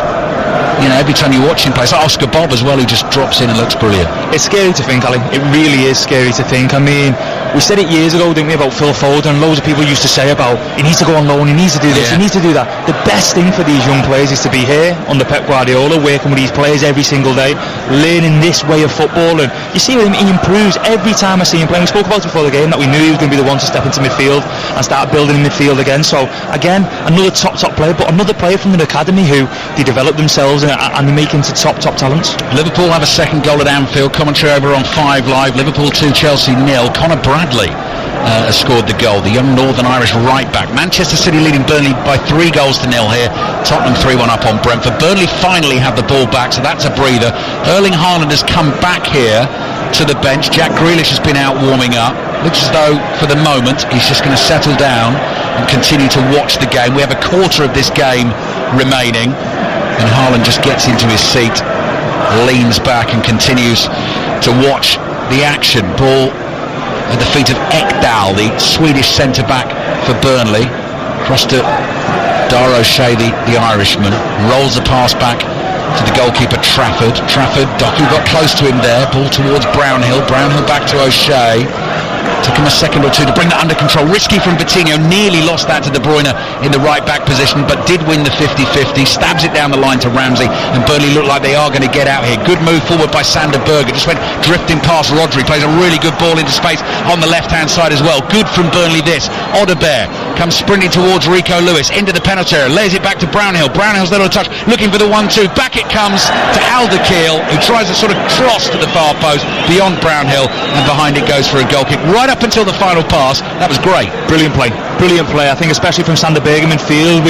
[SPEAKER 1] every time you watch him play, it's like Oscar Bob as well, who just drops in and looks brilliant.
[SPEAKER 2] It's scary to think, Ali. It really is scary to think. I mean, we said it years ago, didn't we, about Phil Foden, and loads of people used to say about, he needs to go on loan, he needs to do this, he needs to do that. The best thing for these young players is to be here under Pep Guardiola, working with these players every single day, learning this way of football, and you see with him, he improves every time I see him playing. We spoke about it before the game, that we knew he was going to be the one to step into midfield and start building in midfield again. So again, another top player, but another player from the academy who they develop themselves and they make into top talents.
[SPEAKER 1] Liverpool have a second goal at Anfield. Commentary over on 5 Live. Liverpool 2, Chelsea 0. Conor Bradley has scored the goal, the young Northern Irish right back. Manchester City leading Burnley by 3 goals to 0 here. Tottenham 3-1 up on Brentford. Burnley finally have the ball back, so that's a breather. Erling Haaland has come back here to the bench. Jack Grealish has been out warming up. Looks as though for the moment he's just going to settle down and continue to watch the game. We have a quarter of this game remaining, and Haaland just gets into his seat, leans back and continues to watch the action. Ball at the feet of Ekdal, the Swedish centre-back for Burnley. Cross to Dara O'Shea, the Irishman. Rolls the pass back to the goalkeeper Trafford. Doku got close to him there. Ball towards Brownhill. Brownhill back to O'Shea. Took him a second or two to bring that under control. Risky from Coutinho, nearly lost that to De Bruyne in the right back position, but did win the 50-50. Stabs it down the line to Ramsey, and Burnley look like they are going to get out here. Good move forward by Sander Berge. Just went drifting past Rodri. Plays a really good ball into space on the left hand side as well. Good from Burnley this. Odegaard comes sprinting towards Rico Lewis into the penalty area. Lays it back to Brownhill. Brownhill's little touch, looking for the 1-2. Back it comes to Alderkiel, who tries to sort of cross to the far post beyond Brownhill, and behind it goes for a goal kick. Right up until the final pass. That was great.
[SPEAKER 2] Brilliant play. I think especially from Sander Berge in midfield.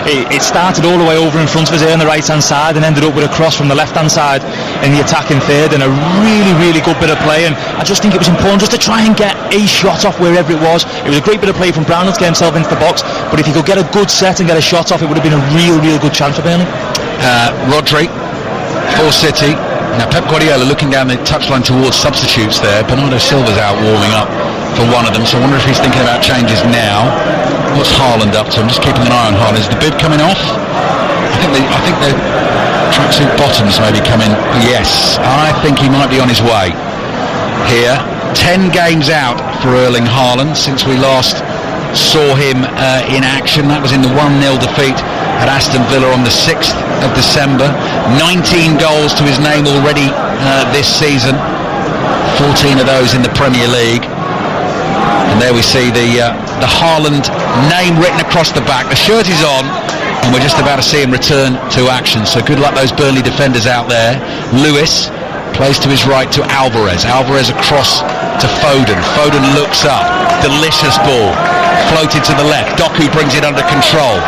[SPEAKER 2] It started all the way over in front of us here on the right hand side and ended up with a cross from the left hand side in the attacking third, and a really good bit of play. And I just think it was important just to try and get a shot off wherever it was. It was a great bit of play from Brownhill to get himself into the box, but if he could get a good set and get a shot off, it would have been a real good chance for Burnley.
[SPEAKER 1] Rodri for City. Now Pep Guardiola looking down the touchline towards substitutes there. Bernardo Silva's out warming up for one of them, so I wonder if he's thinking about changes now. What's Haaland up to? I'm just keeping an eye on Haaland. Is the bib coming off? I think the tracksuit bottoms maybe coming. Yes, I think he might be on his way here. 10 games out for Erling Haaland since we last saw him in action. That was in the 1-0 defeat at Aston Villa on the 6th of December. 19 goals to his name already this season, 14 of those in the Premier League. And there we see the Haaland name written across the back. The shirt is on, and we're just about to see him return to action. So good luck those Burnley defenders out there. Lewis plays to his right to Alvarez. Alvarez across to Foden. Foden looks up. Delicious ball. Floated to the left. Doku brings it under control.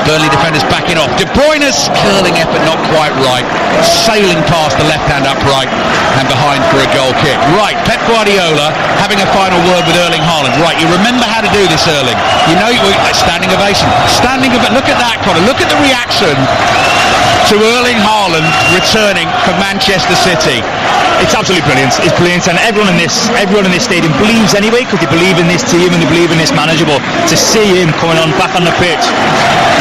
[SPEAKER 1] Burnley defenders backing off. De Bruyne's curling effort not quite right. Sailing past the left-hand upright and behind for a goal kick. Right, Pep Guardiola having a final word with Erling Haaland. Right, you remember how to do this, Erling. You know, standing ovation. Look at that, Conor. Look at the reaction to Erling Haaland returning for Manchester City.
[SPEAKER 2] It's absolutely brilliant. It's brilliant, and everyone in this stadium believes anyway, because they believe in this team and they believe in this manager. But to see him coming on back on the pitch,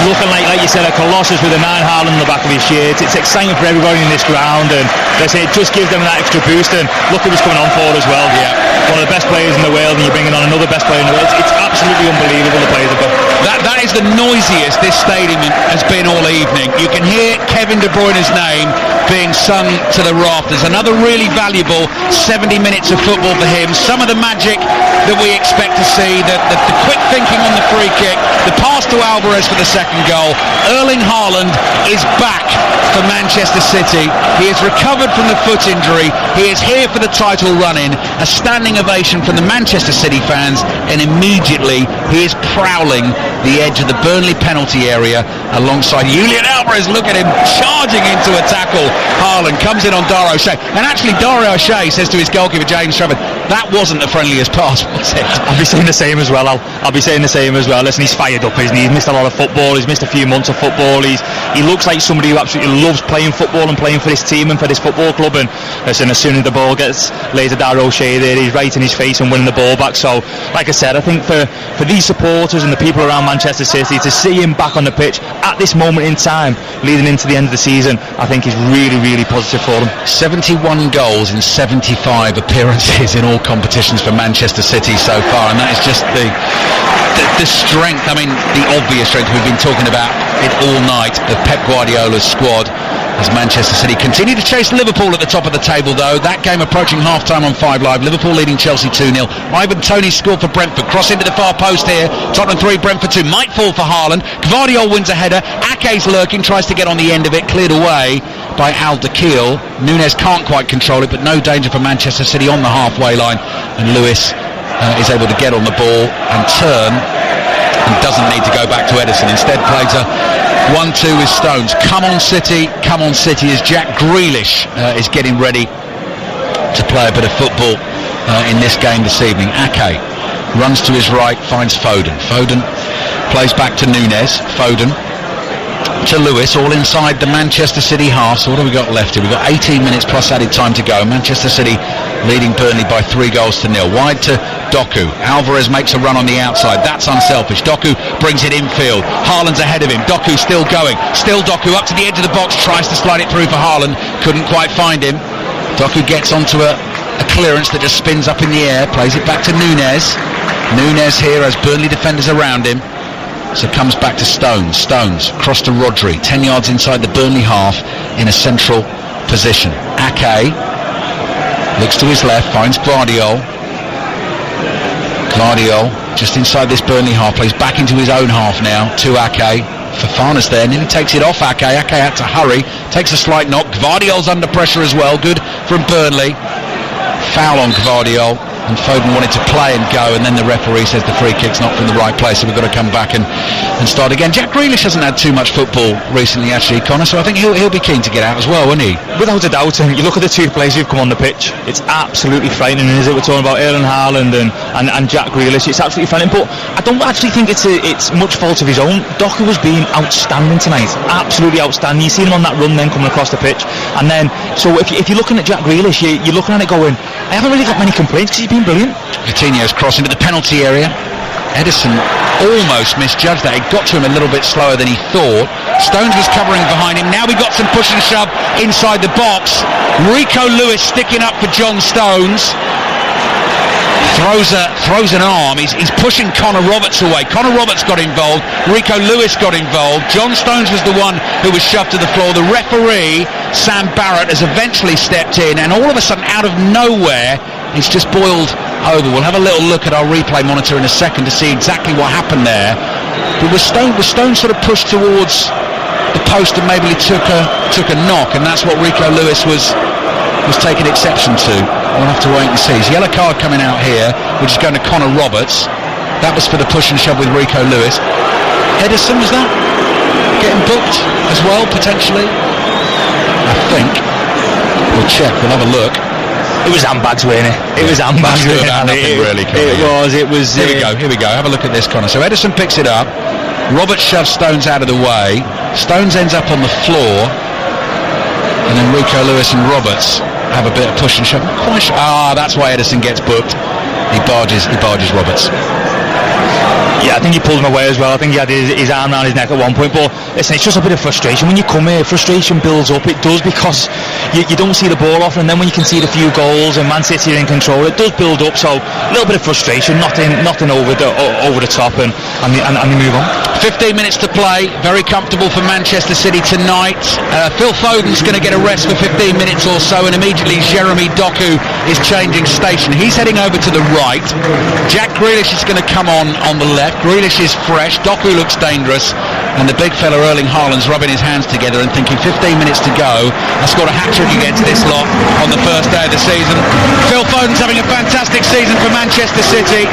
[SPEAKER 2] looking like you said, a colossus with a 9 Haaland on the back of his shirt, it's exciting for everybody in this ground, and they say it just gives them that extra boost. And look who it's coming on for as well. Yeah, one of the best players in the world, and you're bringing on another best player in the world. It's absolutely unbelievable, the players have got.
[SPEAKER 1] That is the noisiest this stadium has been all evening. You can hear Kevin De Bruyne's name being sung to the rafters. Another really valuable 70 minutes of football for him. Some of the magic that we expect to see, the quick thinking on the free kick, the pass to Alvarez for the second goal. Erling Haaland is back for Manchester City. He has recovered from the foot injury. He is here for the title run-in. A standing ovation from the Manchester City fans, and immediately he is prowling the edge of the Burnley penalty area alongside Julian Alvarez. Look at him charging into a tackle Haaland comes in on Dara O'Shea, and actually Dara O'Shea says to his goalkeeper James Trafford, that wasn't the friendliest pass, was it?
[SPEAKER 2] I'll be saying the same as well. I'll be saying the same as well. Listen, he's fired up, isn't he? He's missed a lot of football. He's missed a few months of football. He looks like somebody who absolutely loves playing football and playing for this team and for this football club. And listen, as soon as the ball gets laid to Dara O'Shea there, he's right in his face and winning the ball back. So, like I said, I think for these supporters and the people around Manchester City to see him back on the pitch at this moment in time, leading into the end of the season, I think is really, really positive for them.
[SPEAKER 1] 71 goals in 75 appearances in all competitions for Manchester City so far, and that is just the strength, I mean the obvious strength. We've been talking about it all night of Pep Guardiola's squad as Manchester City continue to chase Liverpool at the top of the table, though. That game approaching half-time on 5 Live. Liverpool leading Chelsea 2-0. Ivan Toney scored for Brentford. Cross into the far post here. Tottenham 3, Brentford 2. Might fall for Haaland. Gvardiol wins a header. Ake's lurking, tries to get on the end of it. Cleared away by Al Dakhil. Nunes can't quite control it, but no danger for Manchester City on the halfway line. And Lewis is able to get on the ball and turn, and doesn't need to go back to Ederson. Instead plays a 1-2 with Stones. Come on City as Jack Grealish is getting ready to play a bit of football in this game this evening. Ake runs to his right, finds Foden. Foden plays back to Nunes. Foden to Lewis, all inside the Manchester City half. So what have we got left here? We've got 18 minutes plus added time to go. Manchester City leading Burnley by 3-0. Wide to Doku. Alvarez makes a run on the outside. That's unselfish. Doku brings it infield. Haaland's ahead of him. Doku still going. Still Doku up to the edge of the box. Tries to slide it through for Haaland. Couldn't quite find him. Doku gets onto a clearance that just spins up in the air. Plays it back to Nunes. Nunes here has Burnley defenders around him. So comes back to Stones. Stones cross to Rodri. 10 yards inside the Burnley half in a central position. Ake looks to his left, finds Gvardiol. Gvardiol just inside this Burnley half, plays back into his own half now to Ake. Fofana's there, nearly takes it off Ake. Ake had to hurry, takes a slight knock. Gvardiol's under pressure as well, good from Burnley. Foul on Gvardiol, and Foden wanted to play and go, and then the referee says the free kick's not from the right place, so we've got to come back and start again. Jack Grealish hasn't had too much football recently, actually, Connor, so I think he'll be keen to get out as well, won't he?
[SPEAKER 2] Without a doubt. And you look at the two players who've come on the pitch, it's absolutely frightening, isn't it? We're talking about Erling Haaland and Jack Grealish. It's absolutely frightening, but I don't actually think it's much fault of his own. Doku was being outstanding tonight, absolutely outstanding. You see him on that run then coming across the pitch, and then so if you're looking at Jack Grealish, you're looking at it going, I haven't really got many complaints because he's been brilliant.
[SPEAKER 1] Coutinho's cross into the penalty area. Ederson almost misjudged that. It got to him a little bit slower than he thought. Stones was covering behind him. Now we got some push and shove inside the box. Rico Lewis sticking up for John Stones. Throws an arm. He's pushing Connor Roberts away. Connor Roberts got involved. Rico Lewis got involved. John Stones was the one who was shoved to the floor. The referee, Sam Barrett, has eventually stepped in, and all of a sudden, out of nowhere, it's just boiled over. We'll have a little look at our replay monitor in a second to see exactly what happened there. But was Stones sort of pushed towards the post and maybe he took a knock, and that's what Rico Lewis was taking exception to. We'll have to wait and see. His yellow card coming out here, which is going to Connor Roberts. That was for the push and shove with Rico Lewis. Ederson, was that getting booked as well, potentially? I think. We'll check, we'll have a look.
[SPEAKER 2] It was handbags, wasn't it? It was handbags.
[SPEAKER 1] Nothing really, Connor.
[SPEAKER 2] It was.
[SPEAKER 1] Here we go. Have a look at this, Connor. So Ederson picks it up. Roberts shoves Stones out of the way. Stones ends up on the floor. And then Rico Lewis and Roberts have a bit of push and shove. That's why Ederson gets booked. He barges Roberts.
[SPEAKER 2] Yeah, I think he pulled him away as well. I think he had his arm around his neck at one point. But listen, it's just a bit of frustration. When you come here, frustration builds up. It does, because you don't see the ball often, and then when you can see the few goals and Man City are in control, it does build up. So a little bit of frustration, nothing over the top, and they move on.
[SPEAKER 1] 15 minutes to play. Very comfortable for Manchester City tonight. Phil Foden's going to get a rest for 15 minutes or so, and immediately Jeremy Doku is changing station. He's heading over to the right. Jack Grealish is going to come on the left. Grealish is fresh. Doku looks dangerous. and the big fella Erling Haaland's rubbing his hands together and thinking 15 minutes to go. I scored a hat-trick against this lot on the first day of the season. Phil Foden's having a fantastic season for Manchester City.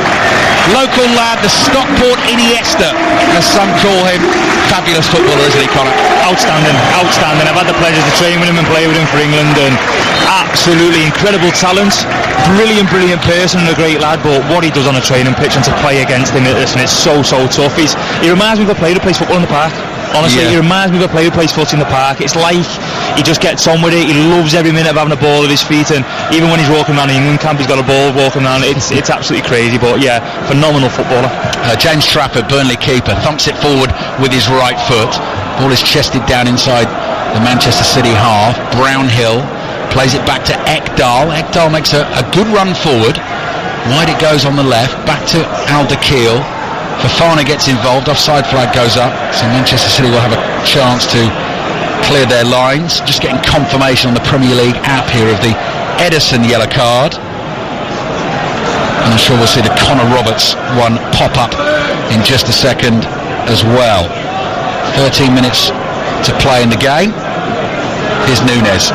[SPEAKER 1] Local lad, the Stockport Iniesta, as some call him. Fabulous footballer, isn't he, Connor?
[SPEAKER 2] Outstanding. I've had the pleasure to train with him and play with him for England, and absolutely incredible talent. Brilliant person and a great lad, but what he does on a training pitch and to play against him, it's so tough. He reminds me of a player who plays football in the park. Honestly, He reminds me of a player who plays foot in the park. It's like he just gets on with it. He loves every minute of having a ball at his feet, and even when he's walking around the England camp, he's got a ball walking around. It's absolutely crazy, but yeah, phenomenal footballer.
[SPEAKER 1] James Trafford, Burnley keeper, thumps it forward with his right foot. Ball is chested down inside the Manchester City half. Brownhill plays it back to Ekdal. Ekdal makes a good run forward. Wide it goes on the left, back to Alderkirk. Fofana gets involved, offside flag goes up, so Manchester City will have a chance to clear their lines. Just getting confirmation on the Premier League app here of the Ederson yellow card. And I'm sure we'll see the Connor Roberts one pop up in just a second as well. 13 minutes to play in the game. Here's Núñez.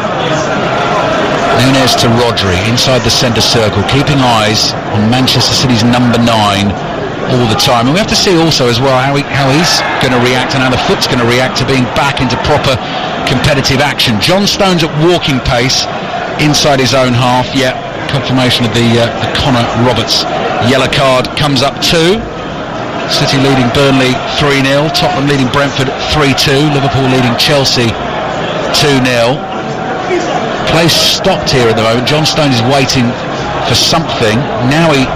[SPEAKER 1] Núñez to Rodri inside the centre circle, keeping eyes on Manchester City's number 9 all the time. And we have to see also as well how he's going to react and how the foot's going to react to being back into proper competitive action. John Stones at walking pace inside his own half. Yeah, confirmation of the Connor Roberts yellow card comes up too. City leading Burnley 3-0, Tottenham leading Brentford 3-2, Liverpool leading Chelsea 2-0. Play stopped here at the moment. John Stones is waiting for something. Now he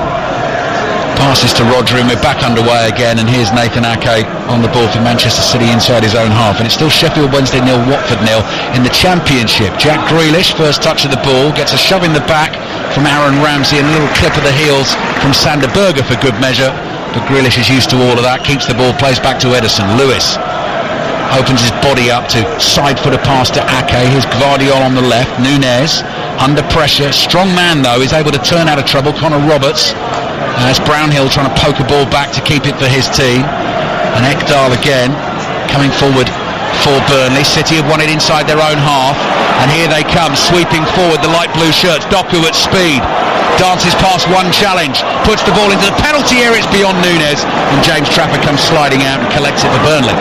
[SPEAKER 1] passes to Rodri and we're back underway again, and here's Nathan Ake on the ball for Manchester City inside his own half, and it's still Sheffield Wednesday 0, Watford 0 in the Championship. Jack Grealish, first touch of the ball, gets a shove in the back from Aaron Ramsey and a little clip of the heels from Sander Berge for good measure, but Grealish is used to all of that, keeps the ball, plays back to Ederson. Lewis opens his body up to side foot a pass to Ake. Here's Gvardiol on the left. Núñez under pressure, strong man though, is able to turn out of trouble. Connor Roberts. It's Brownhill trying to poke a ball back to keep it for his team. And Ekdal again coming forward for Burnley. City have won it inside their own half, and here they come, sweeping forward, the light blue shirts. Doku at speed, dances past one challenge, puts the ball into the penalty area. It's beyond Núñez, and James Trafford comes sliding out and collects it for Burnley.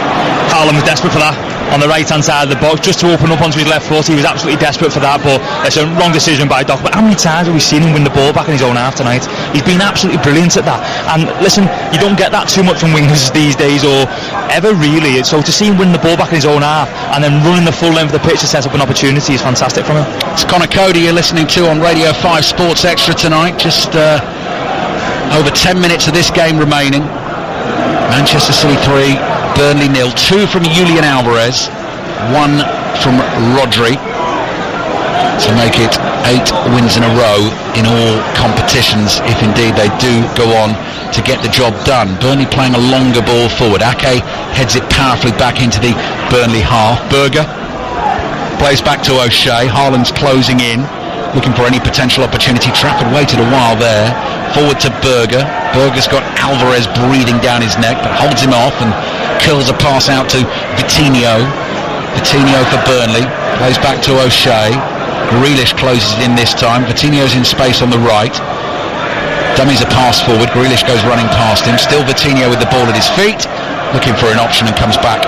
[SPEAKER 2] Haaland was desperate for that on the right hand side of the box, just to open up onto his left foot. He was absolutely desperate for that, but it's a wrong decision by Doku. But how many times have we seen him win the ball back in his own half tonight? He's been absolutely brilliant at that, and listen, you don't get that too much from wingers these days, or ever really. So to see him win the ball back in his own half and then running the full length of the pitch to set up an opportunity is fantastic from him.
[SPEAKER 1] It's Connor Cody you're listening to on Radio 5 Sports Extra tonight. Just over 10 minutes of this game remaining. Manchester City 3, Burnley 0. 2 from Julian Alvarez, 1 from Rodri, to make it 8 wins in a row in all competitions, if indeed they do go on to get the job done. Burnley playing a longer ball forward. Ake heads it powerfully back into the Burnley half. Berge plays back to O'Shea. Haaland's closing in, looking for any potential opportunity. Trafford waited a while there. Forward to Berge. Berge's got Alvarez breathing down his neck, but holds him off and curls a pass out to Vitinho. Vitinho for Burnley. Plays back to O'Shea. Grealish closes in this time. Vitinho's in space on the right. Dummies a pass forward. Grealish goes running past him. Still Vitinho with the ball at his feet, looking for an option, and comes back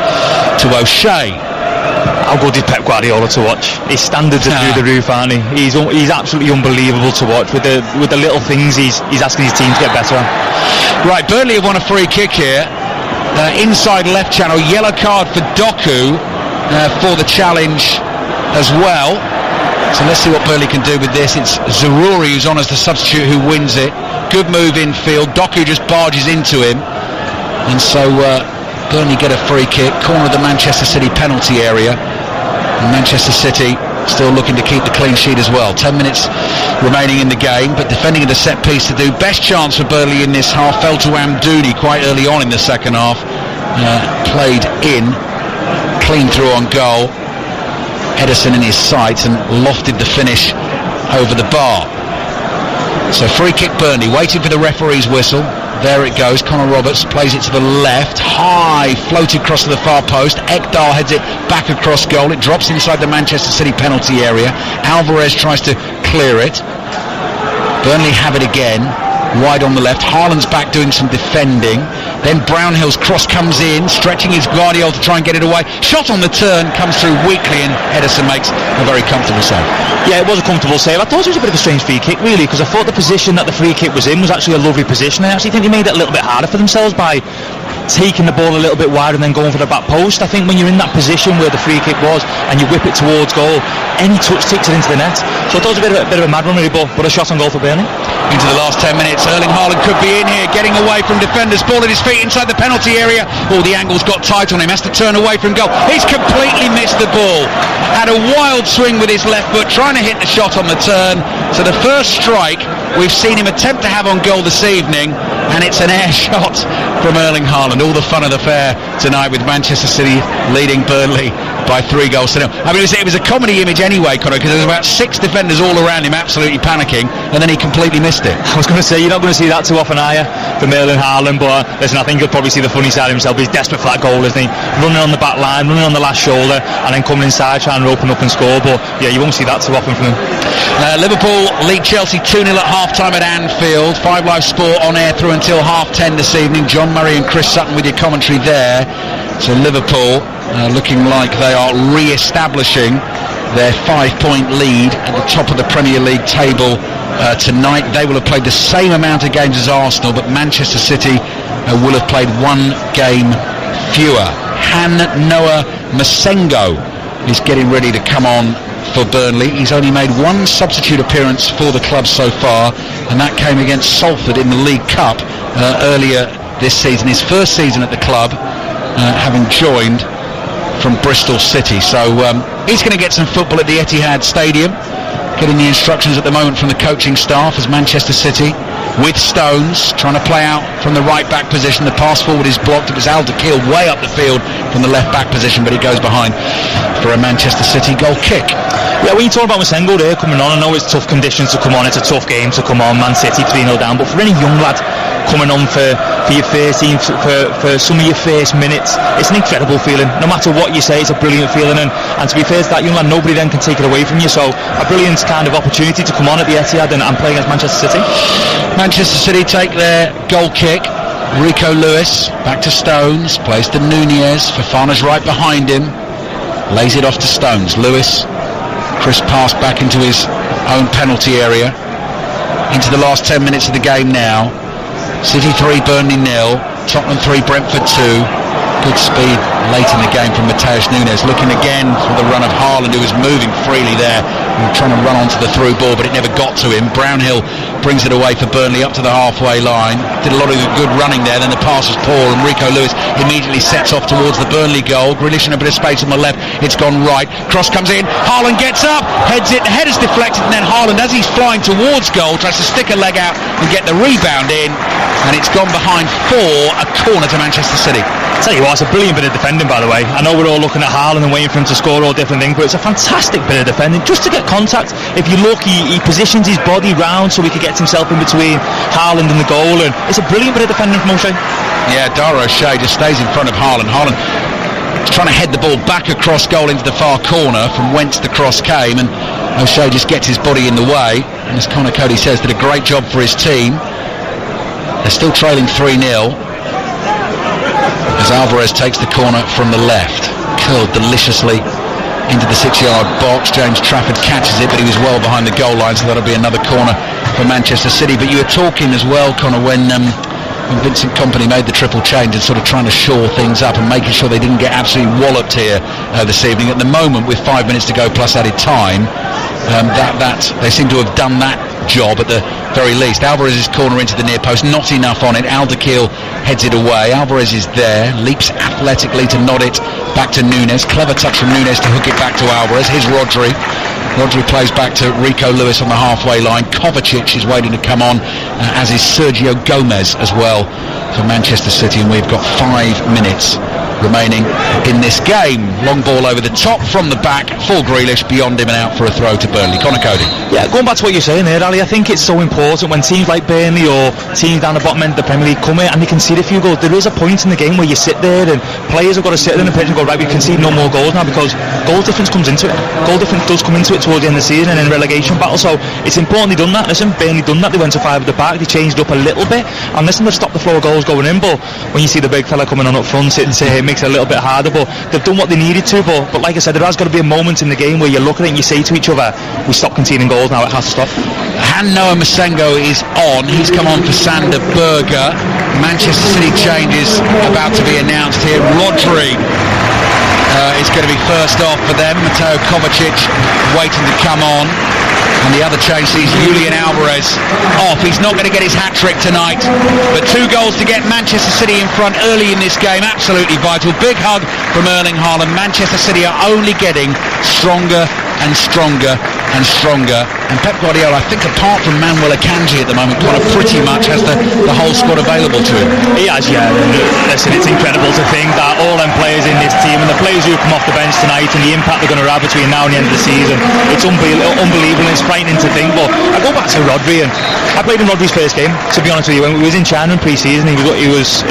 [SPEAKER 1] to O'Shea.
[SPEAKER 2] How good is Pep Guardiola to watch? His standards are through the roof, aren't he? He's absolutely unbelievable to watch with the little things he's asking his team to get better on.
[SPEAKER 1] Right, Burnley have won a free kick here. Inside left channel, yellow card for Doku for the challenge as well. So let's see what Burnley can do with this. It's Zaroury who's on as the substitute who wins it. Good move infield. Doku just barges into him. And so Burnley get a free kick. Corner of the Manchester City penalty area. And Manchester City still looking to keep the clean sheet as well. 10 minutes remaining in the game, but defending at a set piece to do. Best chance for Burnley in this half fell to Amdouni quite early on in the second half. Played in, clean through on goal. Ederson in his sights and lofted the finish over the bar. So free kick Burnley, waiting for the referee's whistle. There it goes. Connor Roberts plays it to the left. High, floated across to the far post. Ekdal heads it back across goal. It drops inside the Manchester City penalty area. Alvarez tries to clear it. Burnley have it again. Wide on the left. Haaland's back doing some defending. Then Brownhill's cross comes in, stretching his Guardiola to try and get it away. Shot on the turn, comes through weakly, and Ederson makes a very comfortable save.
[SPEAKER 2] Yeah, it was a comfortable save. I thought it was a bit of a strange free kick, really, because I thought the position that the free kick was in was actually a lovely position. I actually think they made it a little bit harder for themselves by taking the ball a little bit wider and then going for the back post. I think when you're in that position where the free kick was and you whip it towards goal, any touch takes it into the net. So I thought it was a bit of a mad run, really, but a shot on goal for Burnley.
[SPEAKER 1] Into the last 10 minutes, Erling Haaland could be in here, getting away from defenders, ball at his feet inside the penalty area. Oh, the angle's got tight on him, has to turn away from goal. He's completely missed the ball. Had a wild swing with his left foot, trying to hit the shot on the turn. So the first strike we've seen him attempt to have on goal this evening, and it's an air shot from Erling Haaland. All the fun of the fair tonight with Manchester City leading Burnley by 3-0. I mean, it was a comedy image anyway, Conor, because there was about 6 defenders all around him absolutely panicking, and then he completely missed it.
[SPEAKER 2] I was going to say, you're not going to see that too often, are you, from Erling Haaland? But listen, I think you'll probably see the funny side of himself. He's desperate for that goal, isn't he? Running on the back line, running on the last shoulder, and then coming inside trying to open up and score. But yeah, you won't see that too often from him.
[SPEAKER 1] Liverpool lead Chelsea 2-0 at half-time at Anfield. 5 Live Sport on air through until 10:30 this evening. John Murray and Chris Sutton with your commentary there. So Liverpool looking like they are re-establishing their 5-point lead at the top of the Premier League table tonight. They will have played the same amount of games as Arsenal, but Manchester City will have played 1 game fewer. Han Noah Masengo is getting ready to come on for Burnley. He's only made 1 substitute appearance for the club so far, and that came against Salford in the League Cup earlier this season. His first season at the club, having joined from Bristol City. So he's going to get some football at the Etihad Stadium, getting the instructions at the moment from the coaching staff as Manchester City with Stones trying to play out from the right back position. The pass forward is blocked. It was Alderweireld way up the field from the left back position, but he goes behind for a Manchester City goal kick.
[SPEAKER 2] Yeah, when you talk about Masengo there coming on, I know it's tough conditions to come on, it's a tough game to come on, Man City 3-0 down, but for any young lad coming on for your first team, for some of your first minutes, it's an incredible feeling. No matter what you say, it's a brilliant feeling, and to be fair to that young lad, nobody then can take it away from you. So a brilliant kind of opportunity to come on at the Etihad and play against Manchester City.
[SPEAKER 1] Manchester City take their goal kick. Rico Lewis back to Stones, plays to Nunez. Fofana's right behind him, lays it off to Stones. Lewis, crisp pass back into his own penalty area. Into the last 10 minutes of the game now. City 3, Burnley 0. Tottenham 3, Brentford 2. Good speed late in the game from Matheus Nunes. Looking again for the run of Haaland, who was moving freely there and trying to run onto the through ball, but it never got to him. Brownhill brings it away for Burnley up to the halfway line. Did a lot of good running there, then the pass was poor, and Rico Lewis immediately sets off towards the Burnley goal. Grealish in a bit of space on the left. It's gone right. Cross comes in. Haaland gets up, heads it. The header's deflected, and then Haaland, as he's flying towards goal, tries to stick a leg out and get the rebound in, and it's gone behind for a corner to Manchester City.
[SPEAKER 2] Tell you what, it's a brilliant bit of defending, by the way. I know we're all looking at Haaland and waiting for him to score all different things, but it's a fantastic bit of defending just to get contact. If you look, he positions his body round so he can get himself in between Haaland and the goal, and it's a brilliant bit of defending from O'Shea.
[SPEAKER 1] Yeah, Dara O'Shea just stays in front of Haaland. Haaland is trying to head the ball back across goal into the far corner from whence the cross came, and O'Shea just gets his body in the way, and as Conor Cody says, did a great job for his team. They're still trailing 3-0 as Alvarez takes the corner from the left. Curled deliciously into the 6-yard box. James Trafford catches it, but he was well behind the goal line, so that'll be another corner for Manchester City. But you were talking as well, Conor, when Vincent Kompany made the triple change and sort of trying to shore things up and making sure they didn't get absolutely walloped here this evening. At the moment, with 5 minutes to go plus added time, that they seem to have done that job at the very least. Alvarez's corner into the near post, not enough on it. Alderweireld heads it away. Alvarez is there, leaps athletically to nod it back to Nunes. Clever touch from Nunes to hook it back to Alvarez. Here's Rodri. Rodri plays back to Rico Lewis on the halfway line. Kovacic is waiting to come on, as is Sergio Gomez as well for Manchester City, and we've got 5 minutes remaining in this game. Long ball over the top from the back for Grealish, beyond him and out for a throw to Burnley. Connor Cody.
[SPEAKER 2] Yeah, going back to what you're saying there, Ali, I think it's so important when teams like Burnley or teams down the bottom end of the Premier League come in and they concede a few goals. There is a point in the game where you sit there and players have got to sit there in the pitch and go, right, we concede no more goals now, because goal difference comes into it. Goal difference does come into it towards the end of the season and in relegation battle, so it's important they done that. Listen, Burnley done that, they went to 5 at the back, they changed it up a little bit, and listen, they've stopped the flow of goals going in, but when you see the big fella coming on up front, it makes it a little bit harder, but they've done what they needed to, but like I said, there has got to be a moment in the game where you look at it and you say to each other, we stop conceding goals now, it has to stop.
[SPEAKER 1] Noah Masengo is on. He's come on for Sander Berge. Manchester City changes about to be announced here. Rodri is going to be first off for them. Mateo Kovacic waiting to come on. And the other change sees Julian Alvarez off. He's not going to get his hat-trick tonight, but 2 goals to get Manchester City in front early in this game. Absolutely vital. Big hug from Erling Haaland. Manchester City are only getting stronger and stronger and stronger. And Pep Guardiola, I think apart from Manuel Akanji at the moment, kind of pretty much has the whole squad available to him.
[SPEAKER 2] He has, yeah. Listen, it's incredible to think that all them players in this team and the players who come off the bench tonight and the impact they're going to have between now and the end of the season, it's unbelievable. It's frightening to think. But I go back to Rodri, and I played in Rodri's first game, to be honest with you. When we was in China in pre-season, he was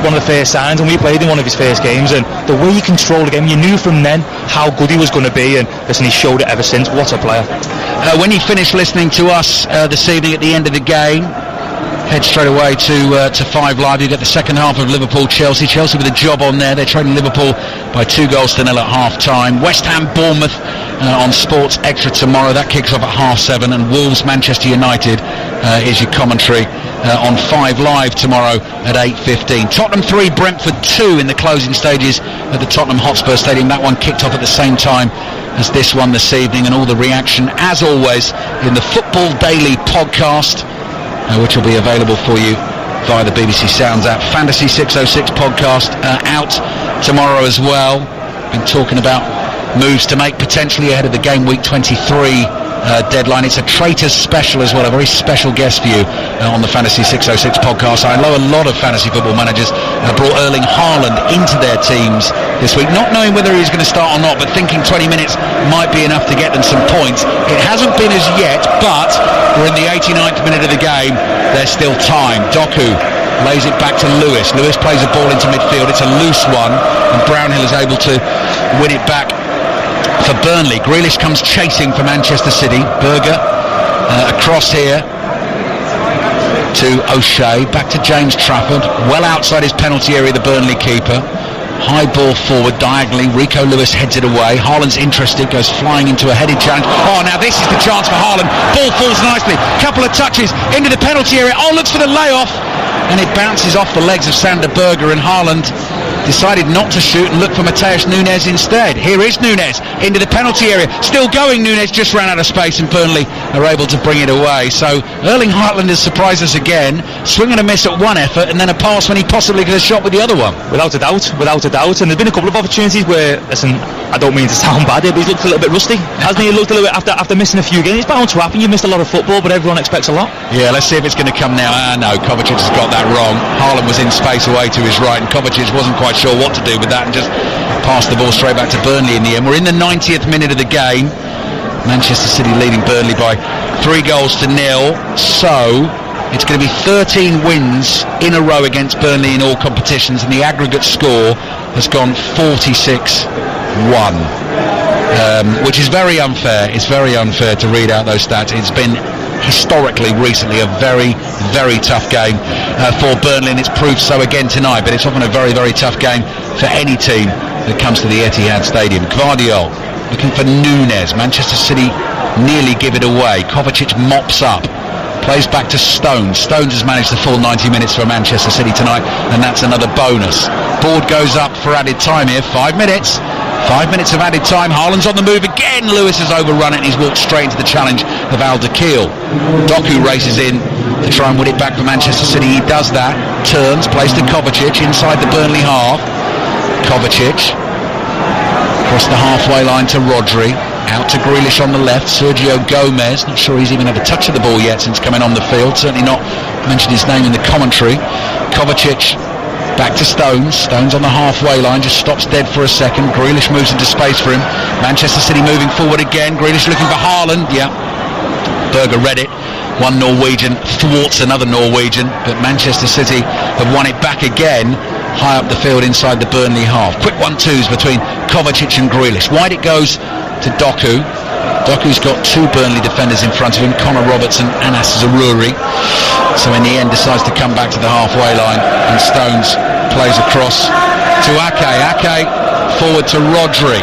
[SPEAKER 2] one of the first signs, and we played in one of his first games, and the way he controlled the game, you knew from then how good he was going to be, and listen, he showed it ever since. What a player.
[SPEAKER 1] When you finish listening to us this evening at the end of the game, head straight away to 5 Live. You get the second half of Liverpool-Chelsea. Chelsea with a job on there. They're trailing Liverpool by 2-0 at half-time. West Ham-Bournemouth on Sports Extra tomorrow. That kicks off at 7:30. And Wolves-Manchester United is your commentary on 5 Live tomorrow at 8:15. Tottenham 3, Brentford 2 in the closing stages at the Tottenham Hotspur Stadium. That one kicked off at the same time as this one this evening, and all the reaction, as always, in the Football Daily podcast, which will be available for you via the BBC Sounds app. Fantasy 606 podcast out tomorrow as well. Been talking about moves to make potentially ahead of the game week 23 deadline. It's a Traitors special as well, a very special guest for you on the Fantasy 606 podcast. I know a lot of fantasy football managers brought Erling Haaland into their teams this week, not knowing whether he's going to start or not, but thinking 20 minutes might be enough to get them some points. It hasn't been as yet, but we're in the 89th minute of the game. There's still time. Doku lays it back to Lewis. Lewis plays a ball into midfield. It's a loose one, and Brownhill is able to win it back for Burnley. Grealish comes chasing for Manchester City. Berge across here to O'Shea, back to James Trafford, well outside his penalty area, the Burnley keeper. High ball forward diagonally. Rico Lewis heads it away. Haaland's interested, goes flying into a headed challenge. Oh, now this is the chance for Haaland. Ball falls nicely. Couple of touches into the penalty area. Oh, looks for the layoff, and it bounces off the legs of Sander Berge, and Haaland decided not to shoot and look for Mateus Nunes instead. Here is Nunes into the penalty area. Still going. Nunes just ran out of space, and Burnley are able to bring it away. So Erling Haaland has surprised us again. Swing and a miss at one effort, and then a pass when he possibly could have shot with the other one.
[SPEAKER 2] Without a doubt. And there's been a couple of opportunities where, listen, I don't mean to sound bad here, but he's looked a little bit rusty, hasn't he? He looked a little bit after missing a few games. It's bound to happen. You've missed a lot of football, but everyone expects a lot.
[SPEAKER 1] Yeah, let's see if it's going to come now. No, Kovacic has got that wrong. Haaland was in space away to his right, and Kovacic wasn't quite sure what to do with that and just passed the ball straight back to Burnley in the end. We're in the 90th minute of the game. Manchester City leading Burnley by 3-0. So it's going to be 13 wins in a row against Burnley in all competitions, and the aggregate score has gone 46-1, which is very unfair. It's very unfair to read out those stats. It's been historically recently a very, very tough game for Burnley, and it's proved so again tonight, but it's often a very, very tough game for any team that comes to the Etihad Stadium. Gvardiol looking for Nunes. Manchester City nearly give it away. Kovacic mops up, plays back to Stones. Stones has managed the full 90 minutes for Manchester City tonight, and that's another bonus. Board goes up for added time here. 5 minutes. 5 minutes of added time. Haaland's on the move again. Lewis has overrun it, and he's walked straight into the challenge of Alderkirk. Doku races in to try and win it back for Manchester City. He does that. Turns, plays to Kovacic inside the Burnley half. Kovacic across the halfway line to Rodri. Out to Grealish on the left. Sergio Gomez, not sure he's even had a touch of the ball yet since coming on the field. Certainly not mentioned his name in the commentary. Kovacic Back to Stones. Stones on the halfway line, just stops dead for a second. Grealish moves into space for him. Manchester City moving forward again. Grealish looking for Haaland. Yeah, Berger read it. One Norwegian thwarts another Norwegian, but Manchester City have won it back again, high up the field inside the Burnley half. Quick 1-2s between Kovacic and Grealish. Wide it goes to Doku. Doku's got two Burnley defenders in front of him, Connor Roberts and Anas Zaroury. So in the end decides to come back to the halfway line, and Stones plays across to Ake. Ake forward to Rodri.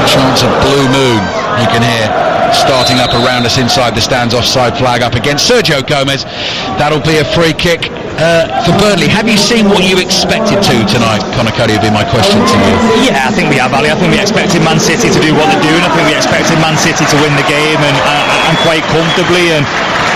[SPEAKER 1] Chance of blue moon, you can hear, starting up around us inside the stands. Offside flag up against Sergio Gomez. That'll be a free kick for Burnley. Have you seen what you expected to tonight? Conor Cody would be my question to you.
[SPEAKER 2] Yeah, I think we have, Ali. I think we expected Man City to do what they're doing. I think we expected Man City to win the game and quite comfortably. And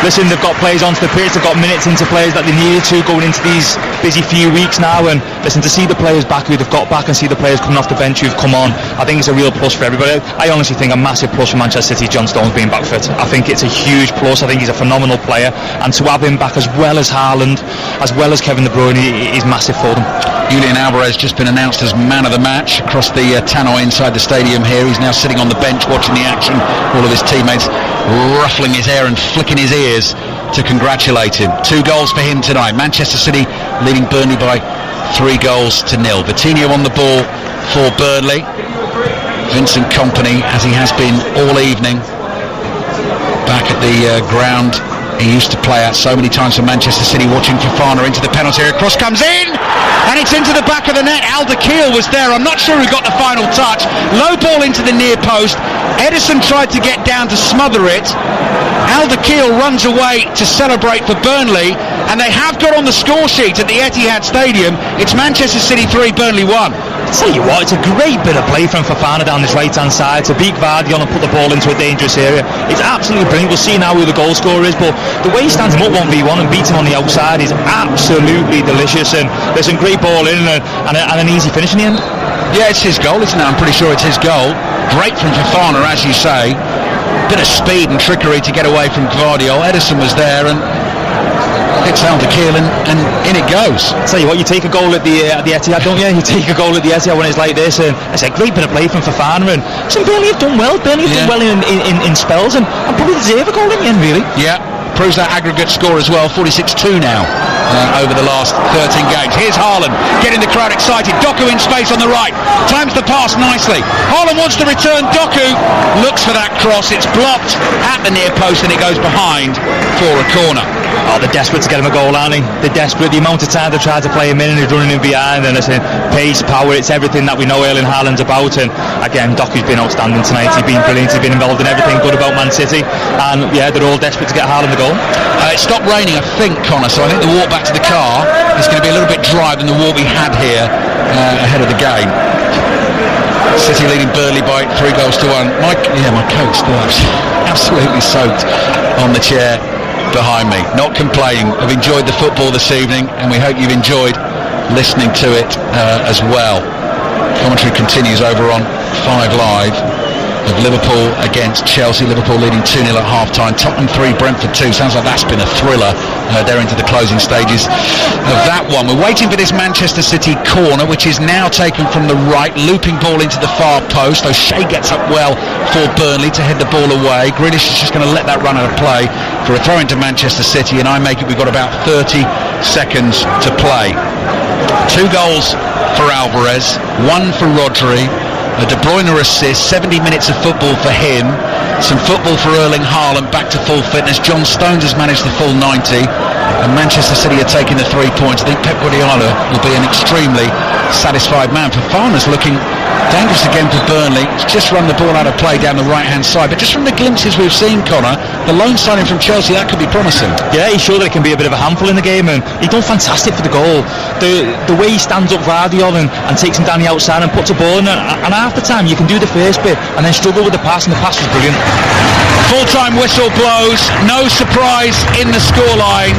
[SPEAKER 2] listen, they've got players onto the pitch, they've got minutes into players that they needed to going into these busy few weeks now. And listen, to see the players back who they've got back and see the players coming off the bench who've come on, I think it's a real plus for everybody. I honestly think a massive plus for Manchester City, John Stones being back fit. I think it's a huge plus. I think he's a phenomenal player, and to have him back as well as Haaland, as well as Kevin De Bruyne, is massive for them.
[SPEAKER 1] Julian Alvarez just been announced as man of the match across the tannoy inside the stadium here. He's now sitting on the bench watching the action, all of his teammates ruffling his hair and flicking his ears to congratulate him. 2 goals for him tonight. Manchester City leading Burnley by 3-0. Vitinho on the ball for Burnley. Vincent Kompany, as he has been all evening, back at the ground he used to play at so many times for Manchester City, watching Fofana into the penalty area. Cross comes in, and it's into the back of the net. Alderweireld was there. I'm not sure who got the final touch. Low ball into the near post. Edison tried to get down to smother it. Alderweireld runs away to celebrate for Burnley, and they have got on the score sheet at the Etihad Stadium. It's Manchester City 3, Burnley 1.
[SPEAKER 2] Tell you what, it's a great bit of play from Fofana down this right hand side to beat Vardy on and put the ball into a dangerous area. It's absolutely brilliant. We'll see now who the goal scorer is, but the way he stands him up 1v1 and beats him on the outside is absolutely delicious. And there's some great ball in and an easy finish in the end.
[SPEAKER 1] Yeah, it's his goal, isn't it? I'm pretty sure it's his goal. Great from Fofana, as you say. Bit of speed and trickery to get away from Gvardiol. Edison was there and hits Alderweireld and in it goes.
[SPEAKER 2] Tell you what, you take a goal at the Etihad, don't you? You take a goal at the Etihad when it's like this, and it's a great bit of play from Fofana. And some Burnley have done well. Burnley have done well in spells, and probably deserve a goal in the end, really.
[SPEAKER 1] Yeah, proves that aggregate score as well. 46-2 now over the last 13 games. Here's Haaland getting the crowd excited. Doku in space on the right, times the pass nicely. Haaland wants to return. Doku looks for that cross. It's blocked at the near post, and it goes behind for a corner.
[SPEAKER 2] Oh, they're desperate to get him a goal, aren't they? They're desperate. The amount of time they've tried to play him in, and he's running in behind, and it's pace, power, it's everything that we know Erling Haaland's about. And again, Doku's been outstanding tonight. He's been brilliant. He's been involved in everything good about Man City, and yeah, they're all desperate to get Haaland the goal.
[SPEAKER 1] It stopped raining, I think, Connor, so I think the walk back to the car is going to be a little bit drier than the walk we had here ahead of the game. City leading Burnley by 3-1. My coat still absolutely soaked on the chair behind me. Not complaining. I've enjoyed the football this evening, and we hope you've enjoyed listening to it as well. Commentary continues over on 5 Live of Liverpool against Chelsea. Liverpool leading 2-0 at half-time. Tottenham 3, Brentford 2. Sounds like that's been a thriller. They're into the closing stages of that one. We're waiting for this Manchester City corner, which is now taken from the right. Looping ball into the far post. O'Shea gets up well for Burnley to head the ball away. Grealish is just going to let that run out of play for a throw into Manchester City, and I make it we've got about 30 seconds to play. 2 goals for Alvarez, 1 for Rodri. A De Bruyne assist, 70 minutes of football for him. Some football for Erling Haaland back to full fitness. John Stones has managed the full 90. And Manchester City are taking the 3 points. I think Pep Guardiola will be an extremely satisfied man. Fofana's looking dangerous again for Burnley. He's just run the ball out of play down the right-hand side. But just from the glimpses we've seen, Connor, the loan signing from Chelsea, that could be promising.
[SPEAKER 2] Yeah, he's showed that it can be a bit of a handful in the game, and he's done fantastic for the goal. The way he stands up Gvardiol and takes him down the outside and puts a ball in, and half the time you can do the first bit and then struggle with the pass, and the pass was brilliant.
[SPEAKER 1] Full-time whistle blows. No surprise in the scoreline.